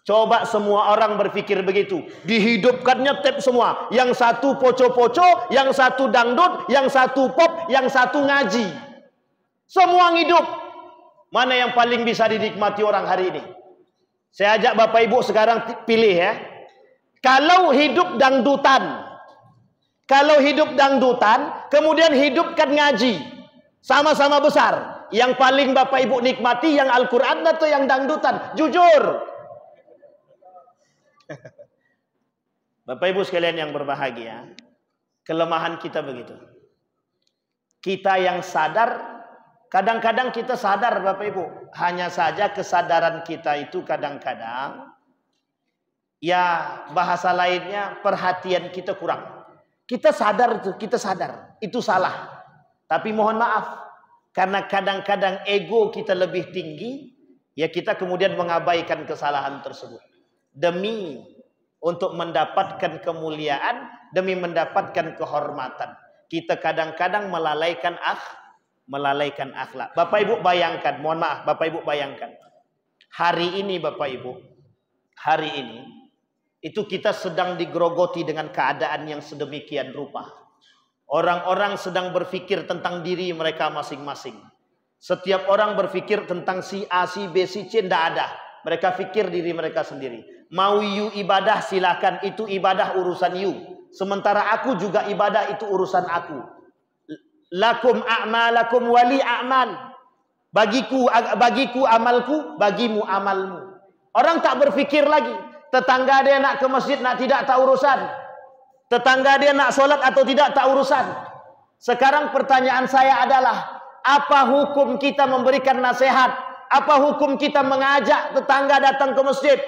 Coba semua orang berpikir begitu. Dihidupkannya tape semua. Yang satu poco-poco, yang satu dangdut, yang satu pop, yang satu ngaji. Semua hidup. Mana yang paling bisa dinikmati orang hari ini? Saya ajak Bapak Ibu sekarang pilih ya. Kalau hidup dangdutan, kemudian hidupkan ngaji, sama-sama besar. Yang paling Bapak Ibu nikmati yang Al-Quran atau yang dangdutan? Jujur. Bapak Ibu sekalian yang berbahagia, kelemahan kita begitu. Kita yang sadar, kadang-kadang kita sadar Bapak Ibu, hanya saja kesadaran kita itu kadang-kadang, ya bahasa lainnya perhatian kita kurang. Kita sadar itu salah. Tapi mohon maaf, karena kadang-kadang ego kita lebih tinggi, ya kita kemudian mengabaikan kesalahan tersebut. Demi untuk mendapatkan kemuliaan, demi mendapatkan kehormatan, kita kadang-kadang melalaikan akhlak. Bapak Ibu bayangkan, mohon maaf, Bapak Ibu bayangkan, hari ini Bapak Ibu, hari ini itu kita sedang digerogoti dengan keadaan yang sedemikian rupa. Orang-orang sedang berpikir tentang diri mereka masing-masing. Setiap orang berpikir tentang si A, si B, si C, tidak ada. Mereka pikir diri mereka sendiri. Mau you ibadah silakan, itu ibadah urusan you. Sementara aku juga ibadah, itu urusan aku. Lakum a'malakum wali a'mal. Bagiku amalku, bagimu amalmu. Orang tak berpikir lagi. Tetangga dia nak ke masjid, nak tidak, tak urusan. Tetangga dia nak solat atau tidak, tak urusan. Sekarang pertanyaan saya adalah, apa hukum kita memberikan nasihat? Apa hukum kita mengajak tetangga datang ke masjid?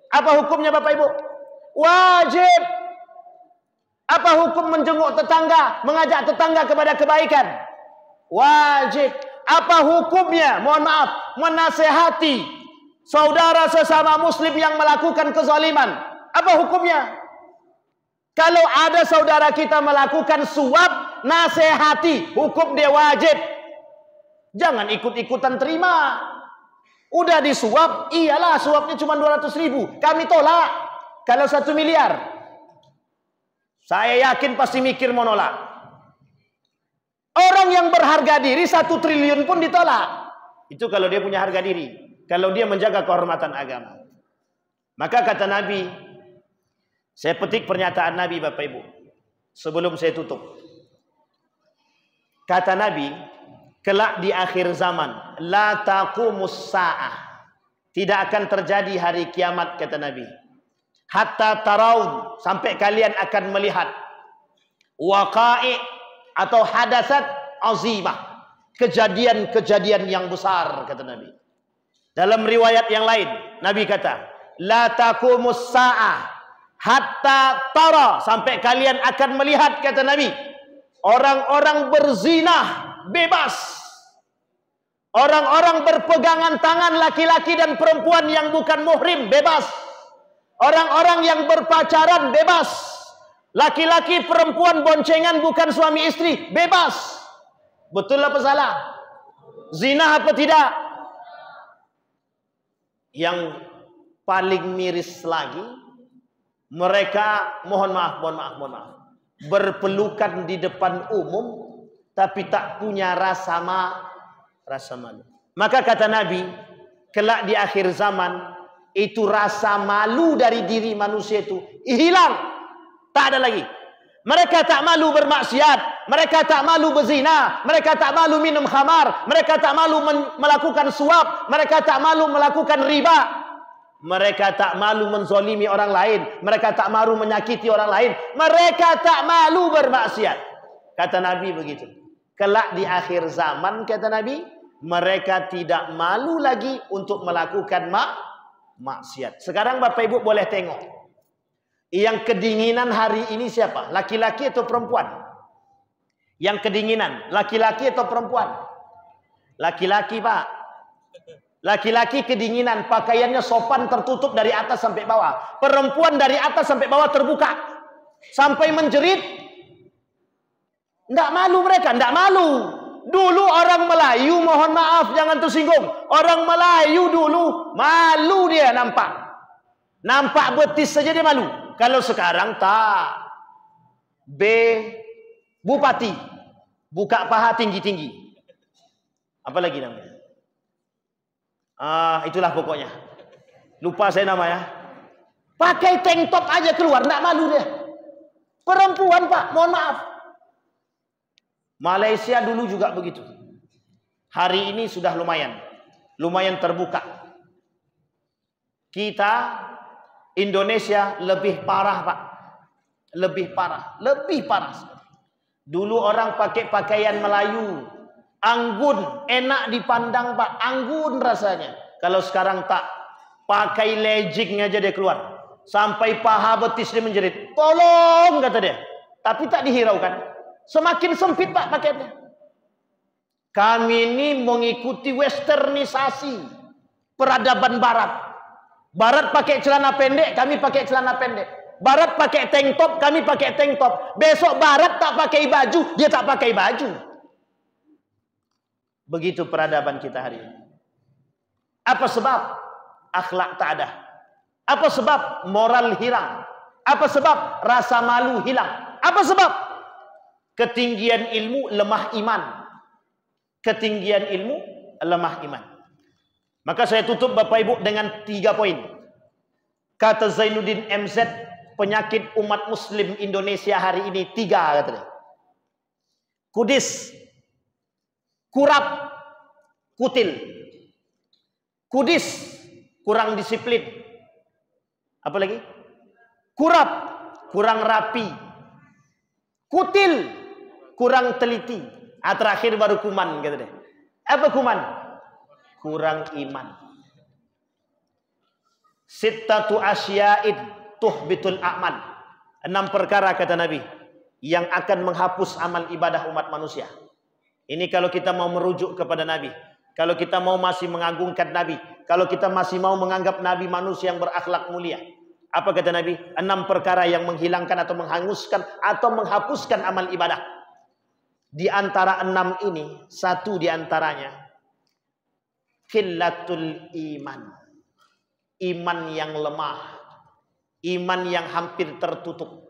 Apa hukumnya Bapak Ibu? Wajib. Apa hukum menjenguk tetangga, mengajak tetangga kepada kebaikan? Wajib. Apa hukumnya? Mohon maaf, menasehati saudara sesama muslim yang melakukan kezaliman. Apa hukumnya? Kalau ada saudara kita melakukan suap, nasihati, hukum dia wajib. Jangan ikut-ikutan terima. Udah disuap, iyalah suapnya cuma 200.000. Kami tolak. Kalau 1 miliar, saya yakin pasti mikir mau nolak. Orang yang berharga diri 1 triliun pun ditolak. Itu kalau dia punya harga diri. Kalau dia menjaga kehormatan agama. Maka kata Nabi, saya petik pernyataan Nabi Bapak Ibu sebelum saya tutup. Kata Nabi, kelak di akhir zaman, la taqumus sa'ah, tidak akan terjadi hari kiamat, kata Nabi, hatta taraun, sampai kalian akan melihat waqa'i atau hadasat azimah, kejadian-kejadian yang besar, kata Nabi. Dalam riwayat yang lain, Nabi kata, la taqumus sa'ah hatta tara, sampai kalian akan melihat, kata Nabi, orang-orang berzinah bebas. Orang-orang berpegangan tangan laki-laki dan perempuan yang bukan muhrim bebas. Orang-orang yang berpacaran bebas. Laki-laki perempuan boncengan bukan suami istri bebas. Betul apa salah? Zina apa tidak? Yang paling miris lagi, mereka mohon maaf, berpelukan di depan umum tapi tak punya rasa malu. Maka kata Nabi, kelak di akhir zaman itu rasa malu dari diri manusia itu hilang, tak ada lagi. Mereka tak malu bermaksiat, mereka tak malu berzina, mereka tak malu minum khamar, mereka tak malu melakukan suap, mereka tak malu melakukan riba, mereka tak malu menzolimi orang lain, mereka tak malu menyakiti orang lain, mereka tak malu bermaksiat. Kata Nabi begitu. Kelak di akhir zaman, kata Nabi, mereka tidak malu lagi untuk melakukan maksiat. Sekarang Bapak Ibu boleh tengok, yang kedinginan hari ini siapa? Laki-laki atau perempuan? Yang kedinginan, laki-laki atau perempuan? Laki-laki, Pak. Laki-laki kedinginan, pakaiannya sopan tertutup dari atas sampai bawah. Perempuan dari atas sampai bawah terbuka, sampai menjerit. Tidak malu mereka, tidak malu. Dulu orang Melayu, mohon maaf jangan tersinggung, orang Melayu dulu malu dia nampak. Nampak betis saja dia malu. Kalau sekarang tak. Bupati. Buka paha tinggi-tinggi. Apa lagi namanya? Itulah pokoknya. Lupa saya namanya. Pakai tank top aja keluar, tak malu dia. Perempuan Pak, mohon maaf. Malaysia dulu juga begitu. Hari ini sudah lumayan terbuka. Kita Indonesia lebih parah Pak. Lebih parah. Dulu orang pakai pakaian Melayu, anggun, enak dipandang Pak, anggun rasanya. Kalau sekarang tak, pakai legging aja dia keluar. Sampai paha betis dia menjerit. Tolong kata dia. Tapi tak dihiraukan. Semakin sempit Pak pakaiannya. Kami ini mengikuti westernisasi peradaban barat. Barat pakai celana pendek, kami pakai celana pendek. Barat pakai tank top, kami pakai tank top. Besok barat tak pakai baju, dia tak pakai baju. Begitu peradaban kita hari ini. Apa sebab? Akhlak tak ada. Apa sebab? Moral hilang. Apa sebab? Rasa malu hilang. Apa sebab? Ketinggian ilmu, lemah iman. Ketinggian ilmu, lemah iman. Maka saya tutup Bapak Ibu dengan 3 poin. Kata Zainuddin MZ, penyakit umat muslim Indonesia hari ini 3 katanya. Kudis, kurap, kutil. Kudis, kurang disiplin. Apa lagi? Kurap, kurang rapi. Kutil, kurang teliti. Terakhir baru kuman gitu deh. Apa kuman? Kurang iman. Sittatu asya'id tuhbitul a'mal. 6 perkara kata Nabi yang akan menghapus amal ibadah umat manusia. Ini kalau kita mau merujuk kepada Nabi. Kalau kita mau masih mengagungkan Nabi. Kalau kita masih mau menganggap Nabi manusia yang berakhlak mulia. Apa kata Nabi? 6 perkara yang menghilangkan atau menghanguskan atau menghapuskan amal ibadah. Di antara 6 ini, 1 di antaranya qillatul iman. Iman yang lemah. Iman yang hampir tertutup.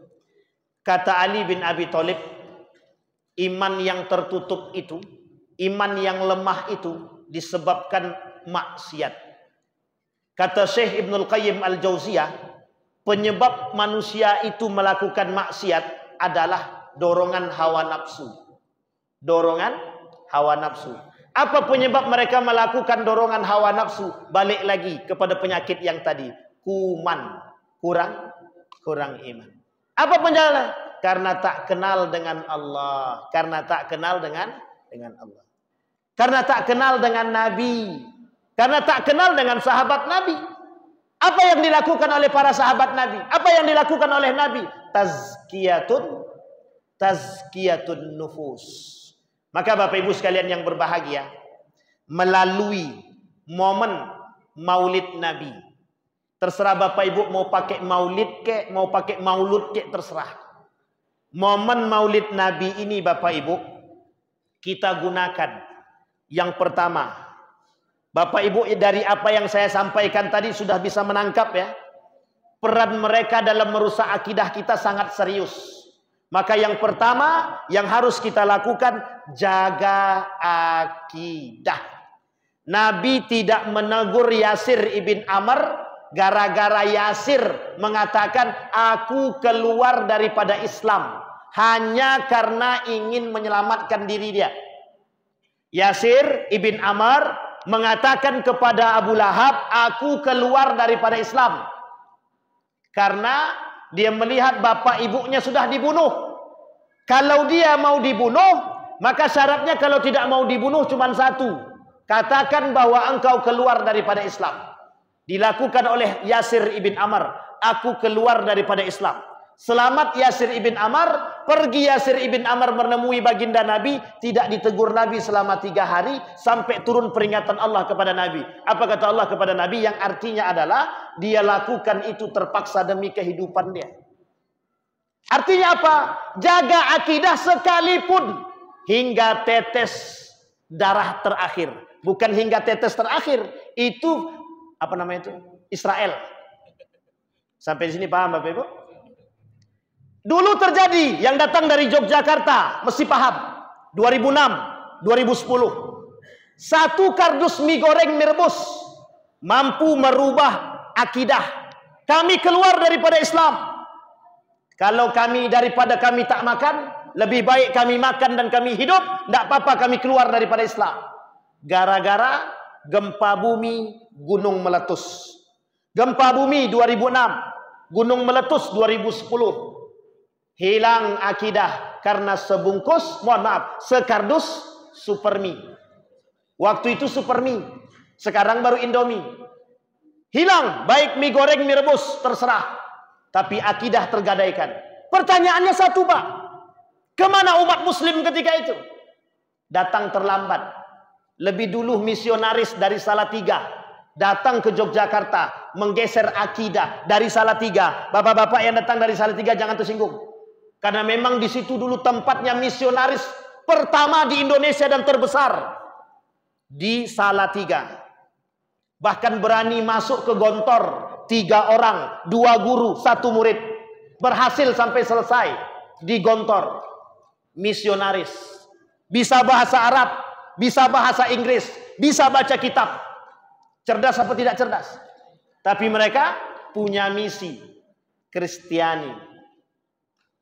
Kata Ali bin Abi Thalib, iman yang tertutup itu, iman yang lemah itu disebabkan maksiat. Kata Syekh Ibnul Qayyim Al-Jauziyah, penyebab manusia itu melakukan maksiat adalah dorongan hawa nafsu. Dorongan hawa nafsu. Apa penyebab mereka melakukan dorongan hawa nafsu? Balik lagi kepada penyakit yang tadi. Kuman. Kurang iman. Apa penjelasan? Karena tak kenal dengan Allah. Karena tak kenal dengan Allah. Karena tak kenal dengan Nabi. Karena tak kenal dengan sahabat Nabi. Apa yang dilakukan oleh para sahabat Nabi? Apa yang dilakukan oleh Nabi? Tazkiyatun nufus. Maka Bapak Ibu sekalian yang berbahagia, melalui momen Maulid Nabi, terserah Bapak Ibu mau pakai maulid kek, mau pakai maulud kek, terserah. Momen Maulid Nabi ini Bapak Ibu kita gunakan. Yang pertama, Bapak Ibu dari apa yang saya sampaikan tadi sudah bisa menangkap ya. Peran mereka dalam merusak akidah kita sangat serius. Maka yang pertama yang harus kita lakukan, jaga akidah. Nabi tidak menegur Yasir ibn Amr gara-gara Yasir mengatakan aku keluar daripada Islam hanya karena ingin menyelamatkan diri dia. Yasir ibn Amr mengatakan kepada Abu Lahab, aku keluar daripada Islam karena dia melihat bapak ibunya sudah dibunuh. Kalau dia mau dibunuh, maka syaratnya kalau tidak mau dibunuh cuma 1. Katakan bahwa engkau keluar daripada Islam. Dilakukan oleh Yasir ibn Amr. Aku keluar daripada Islam. Selamat Yasir ibn Amr. Pergi Yasir ibn Amr menemui baginda Nabi. Tidak ditegur Nabi selama 3 hari. Sampai turun peringatan Allah kepada Nabi. Apa kata Allah kepada Nabi? Yang artinya adalah dia lakukan itu terpaksa demi kehidupan dia. Artinya apa? Jaga akidah sekalipun hingga tetes darah terakhir. Bukan hingga tetes terakhir. Itu apa namanya itu? Israel. Sampai di sini paham Bapak Ibu? Dulu terjadi yang datang dari Yogyakarta, mesti paham. 2006, 2010. Satu kardus mie goreng mie rebus mampu merubah akidah. Kami keluar daripada Islam. Kalau daripada kami tak makan, lebih baik kami makan dan kami hidup, tidak apa-apa kami keluar daripada Islam. Gara-gara gempa bumi, gunung meletus. Gempa bumi 2006, gunung meletus 2010. Hilang akidah karena sebungkus, mohon maaf, sekardus super mie. Waktu itu super mie, sekarang baru Indomie. Hilang, baik mie goreng, mie rebus, terserah. Tapi akidah tergadaikan. Pertanyaannya satu Pak, kemana umat muslim ketika itu? Datang terlambat. Lebih dulu misionaris dari Salatiga datang ke Yogyakarta, menggeser akidah dari Salatiga. Bapak-bapak yang datang dari Salatiga jangan tersinggung. Karena memang di situ dulu tempatnya misionaris pertama di Indonesia dan terbesar. Di Salatiga. Bahkan berani masuk ke Gontor. 3 orang, 2 guru, 1 murid. Berhasil sampai selesai di Gontor. Misionaris. Bisa bahasa Arab, bisa bahasa Inggris, bisa baca kitab. Cerdas apa tidak cerdas? Tapi mereka punya misi. Kristiani.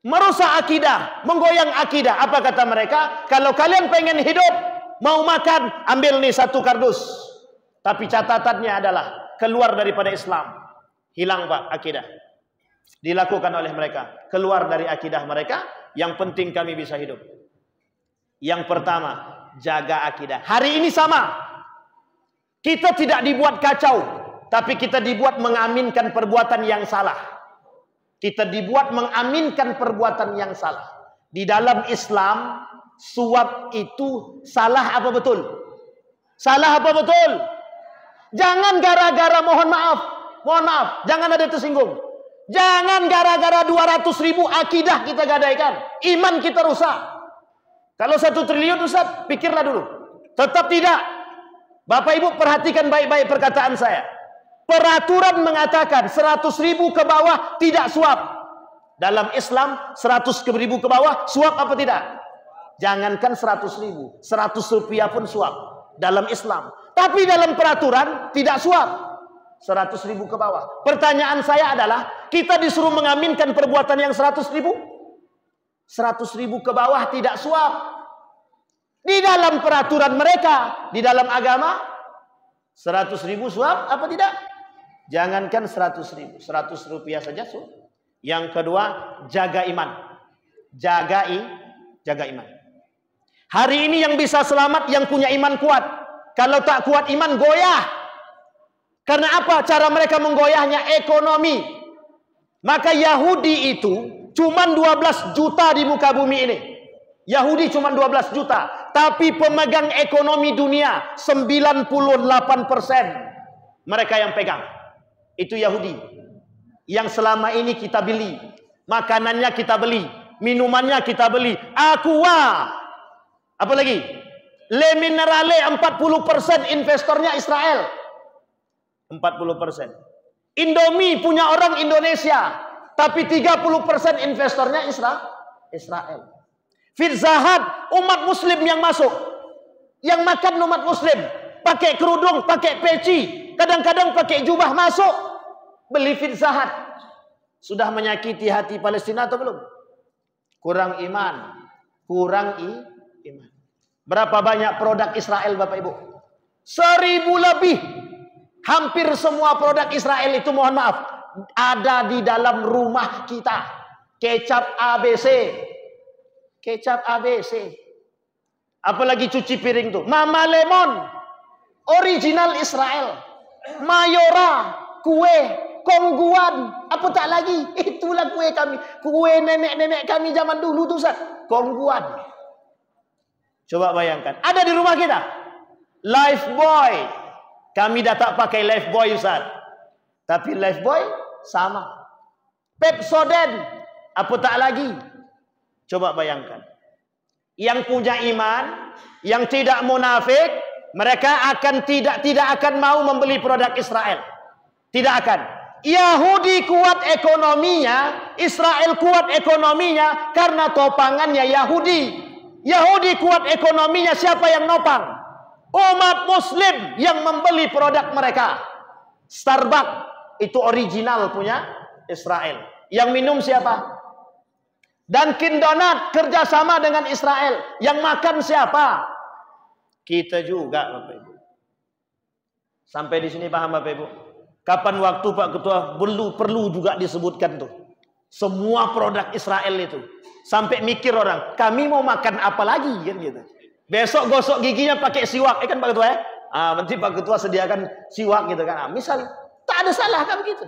Merusak akidah, menggoyang akidah. Apa kata mereka? Kalau kalian pengen hidup, mau makan, ambil nih 1 kardus. Tapi catatannya adalah keluar daripada Islam. Hilang Pak akidah. Dilakukan oleh mereka. Keluar dari akidah mereka. Yang penting kami bisa hidup. Yang pertama, jaga akidah. Hari ini sama. Kita tidak dibuat kacau. Tapi kita dibuat mengaminkan perbuatan yang salah. Kita dibuat mengaminkan perbuatan yang salah. Di dalam Islam, suap itu salah apa betul? Salah apa betul? Jangan gara-gara mohon maaf, jangan ada tersinggung. Jangan gara-gara 200.000 akidah kita gadaikan, iman kita rusak. Kalau 1 triliun Ustaz, pikirlah dulu. Tetap tidak. Bapak Ibu perhatikan baik-baik perkataan saya. Peraturan mengatakan 100.000 ke bawah tidak suap. Dalam Islam 100.000 ke bawah suap apa tidak? Jangankan 100.000, 100 rupiah pun suap dalam Islam. Tapi dalam peraturan tidak suap. 100.000 ke bawah. Pertanyaan saya adalah, kita disuruh mengaminkan perbuatan yang 100.000? 100.000 ke bawah tidak suap. Di dalam peraturan mereka, di dalam agama, 100.000 suap apa tidak? Jangankan 100.000, 100 rupiah saja suap. Yang kedua, jaga iman. Jaga iman. Hari ini yang bisa selamat yang punya iman kuat. Kalau tak kuat iman, goyah. Karena apa? Cara mereka menggoyahnya ekonomi. Maka Yahudi itu cuma 12 juta di muka bumi ini. Yahudi cuma 12 juta. Tapi pemegang ekonomi dunia 98% mereka yang pegang. Itu Yahudi. Yang selama ini kita beli. Makanannya kita beli. Minumannya kita beli. Aqua. Apa lagi? Le Minerale 40% investornya Israel. 40%. Indomie punya orang Indonesia, tapi 30% investornya Israel. Pizza Hut umat muslim yang masuk. Yang makan umat muslim, pakai kerudung, pakai peci, kadang-kadang pakai jubah masuk beli Pizza Hut. Sudah menyakiti hati Palestina atau belum? Kurang iman. Berapa banyak produk Israel Bapak Ibu? 1000 lebih. Hampir semua produk Israel itu mohon maaf ada di dalam rumah kita. Kecap ABC. Apalagi cuci piring tuh. Mama Lemon. Original Israel. Mayora. Kue. Kongguan. Apa tak lagi? Itulah kue kami. Kue nenek-nenek kami zaman dulu tuh Ustaz. Kongguan. Coba bayangkan. Ada di rumah kita. Lifebuoy. Kami dah tak pakai Lifebuoy Ustaz. Tapi Lifebuoy sama. Pepsodent. Apa tak lagi? Coba bayangkan. Yang punya iman, yang tidak munafik, mereka akan tidak akan mau membeli produk Israel. Tidak akan. Yahudi kuat ekonominya, Israel kuat ekonominya karena topangannya Yahudi. Yahudi kuat ekonominya, siapa yang nopang? Umat Muslim yang membeli produk mereka. Starbucks itu original punya Israel. Yang minum siapa? Dunkin Donut kerjasama dengan Israel. Yang makan siapa? Kita juga, Bapak Ibu. Sampai di sini paham Bapak Ibu? Kapan waktu Pak Ketua perlu juga disebutkan tuh. Semua produk Israel itu. Sampai mikir orang, kami mau makan apa lagi kan gitu. Besok gosok giginya pakai siwak, kan Pak Ketua ya? Nanti Pak Ketua sediakan siwak gitu kan. Misal, tak ada salah kan gitu.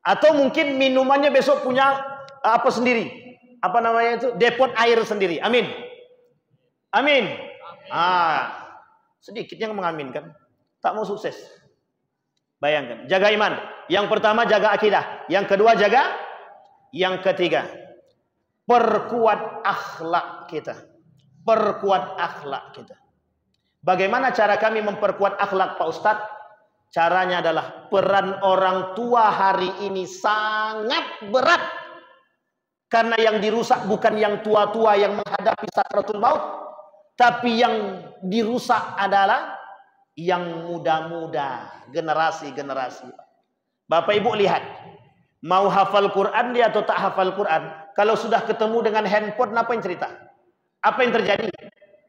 Atau mungkin minumannya besok punya apa sendiri. Apa namanya itu? Depot air sendiri. Amin. Amin. Sedikit yang mengaminkan. Tak mau sukses. Bayangkan, jaga iman. Yang pertama jaga akidah. Yang kedua jaga. Yang ketiga, perkuat akhlak kita. Perkuat akhlak kita. Bagaimana cara kami memperkuat akhlak Pak Ustadz? Caranya adalah peran orang tua hari ini sangat berat. Karena yang dirusak bukan yang tua-tua yang menghadapi sakratul maut. Tapi yang dirusak adalah yang muda-muda, generasi-generasi. Bapak Ibu lihat, mau hafal Quran dia atau tak hafal Quran, kalau sudah ketemu dengan handphone, apa yang cerita? Apa yang terjadi?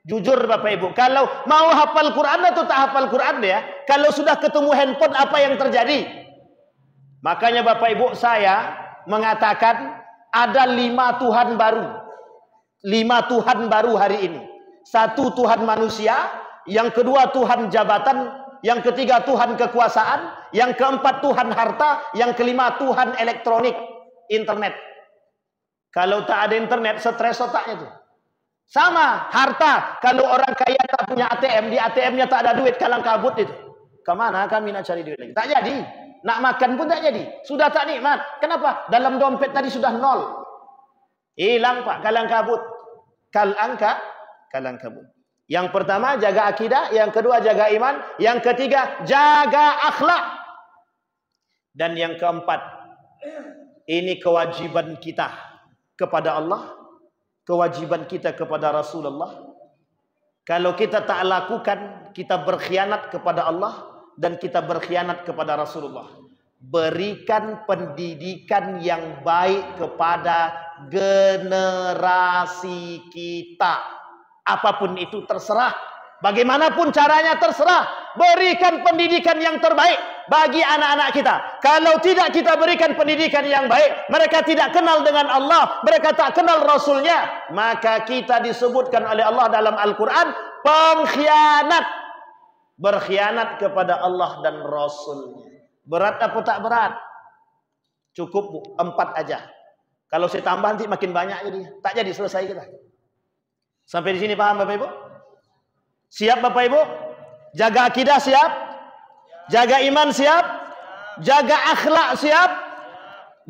Jujur Bapak Ibu, kalau mau hafal Quran atau tak hafal Quran dia, kalau sudah ketemu handphone, apa yang terjadi? Makanya Bapak Ibu, saya mengatakan ada 5 Tuhan baru. 5 Tuhan baru hari ini. 1 Tuhan manusia, yang kedua Tuhan jabatan, yang ketiga Tuhan kekuasaan, yang keempat Tuhan harta, yang kelima Tuhan elektronik, internet. Kalau tak ada internet, stres otaknya tuh. Sama, harta. Kalau orang kaya tak punya ATM, di ATM-nya tak ada duit, kalang kabut itu. Kemana kami nak cari duit lagi? Tak jadi. Nak makan pun tak jadi. Sudah tak nikmat. Kenapa? Dalam dompet tadi sudah 0. Hilang Pak, kalang kabut. Kalang kabut. Yang pertama jaga akidah, yang kedua jaga iman, yang ketiga jaga akhlak. Dan yang keempat, ini kewajiban kita kepada Allah, kewajiban kita kepada Rasulullah. Kalau kita tak lakukan, kita berkhianat kepada Allah dan kita berkhianat kepada Rasulullah. Berikan pendidikan yang baik kepada generasi kita. Apapun itu terserah. Bagaimanapun caranya terserah. Berikan pendidikan yang terbaik bagi anak-anak kita. Kalau tidak kita berikan pendidikan yang baik, mereka tidak kenal dengan Allah, mereka tak kenal Rasulnya, maka kita disebutkan oleh Allah dalam Al-Quran pengkhianat. Berkhianat kepada Allah dan Rasulnya. Berat apa tak berat? Cukup Bu, 4 aja. Kalau saya tambah nanti makin banyak jadi. Tak jadi selesai kita. Sampai di sini paham Bapak Ibu? Siap Bapak Ibu? Jaga akidah siap? Jaga iman siap? Jaga akhlak siap?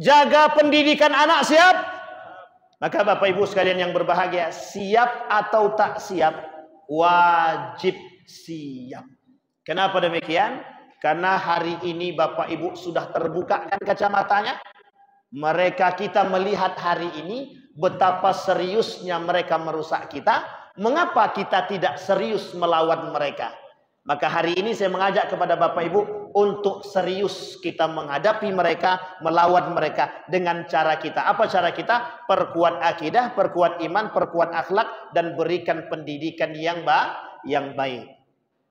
Jaga pendidikan anak siap? Maka Bapak Ibu sekalian yang berbahagia, siap atau tak siap? Wajib siap. Kenapa demikian? Karena hari ini Bapak Ibu sudah terbuka kan kacamatanya? Mereka kita melihat hari ini betapa seriusnya mereka merusak kita. Mengapa kita tidak serius melawan mereka? Maka hari ini saya mengajak kepada Bapak Ibu untuk serius kita menghadapi mereka, melawan mereka dengan cara kita. Apa cara kita? Perkuat akidah, perkuat iman, perkuat akhlak, dan berikan pendidikan yang baik.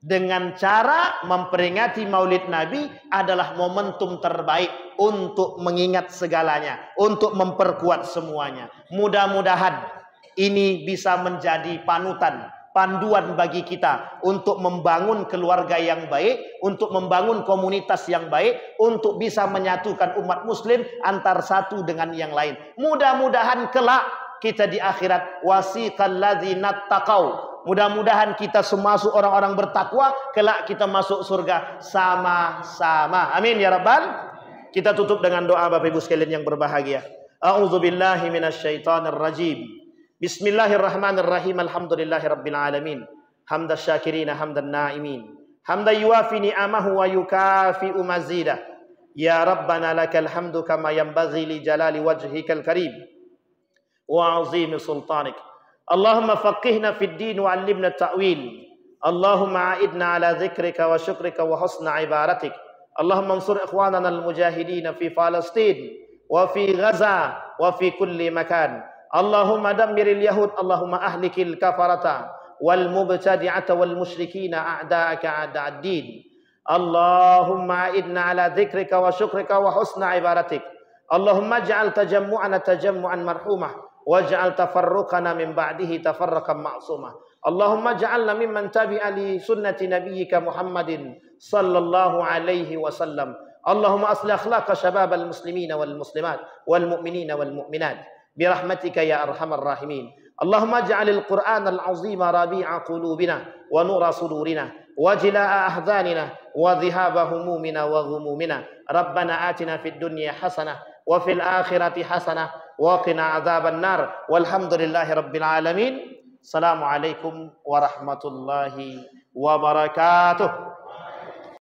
Dengan cara memperingati Maulid Nabi adalah momentum terbaik untuk mengingat segalanya, untuk memperkuat semuanya. Mudah-mudahan ini bisa menjadi panutan, panduan bagi kita untuk membangun keluarga yang baik, untuk membangun komunitas yang baik, untuk bisa menyatukan umat muslim antar satu dengan yang lain. Mudah-mudahan kelak kita di akhirat wasiqal ladzina taqau. Mudah-mudahan kita semua orang-orang bertakwa, kelak kita masuk surga sama-sama. Amin ya rabbal. Kita tutup dengan doa Bapak Ibu sekalian yang berbahagia. A'udzubillahi minasyaitonir rajim. Bismillahirrahmanirrahim. Alhamdulillahirabbil alamin. Hamdas syakirin hamdan naimin. Hamdan yuafi ni'amahu wa yukafi'u mazidah. Ya Rabbana lakal hamdu kama yanbaghi li jalali wajhikal karim wa azimi sultanik. Allahumma faqihna fid din wa 'allimna ta'wil. Allahumma a'idna ala dzikrika wa syukrika wa husna ibadatik. Allahumma ansur ikhwanana al-mujahidin fi Palestin wa fi Gaza wa fi kulli makan. Allahumma dammiril yahud, Allahumma ahlikil kafarata wal mubtadi'ata wal musyrikina a'da'aka a'da'ad din. Allahumma a'idna ala dzikrika wa syukrika wa husna ibadatik. Allahumma ij'al tajammu'ana tajammu'an marhumah waj'al tafarruqana min ba'dihi tafarruqan ma'sumah. Allahumma ij'alna mimman tabi'a li sunnati nabiyyika Muhammadin sallallahu alaihi wasallam. Allahumma aslih akhlaqa syababal muslimina wal muslimat wal mu'minina wal mu'minat birahmatika ya arhamar rahimin. Allahumma ij'alil Qur'anal 'azima rabi'a qulubina wa nura sudurina wa jilaa'a ahzanina wa dhihaba humumina wa ghumumina. Rabbana atina fid dunya hasanah wa fil akhirati hasanah wa qina adzaban nar. Walhamdulillahi rabbil alamin. Assalamualaikum warahmatullahi wabarakatuh.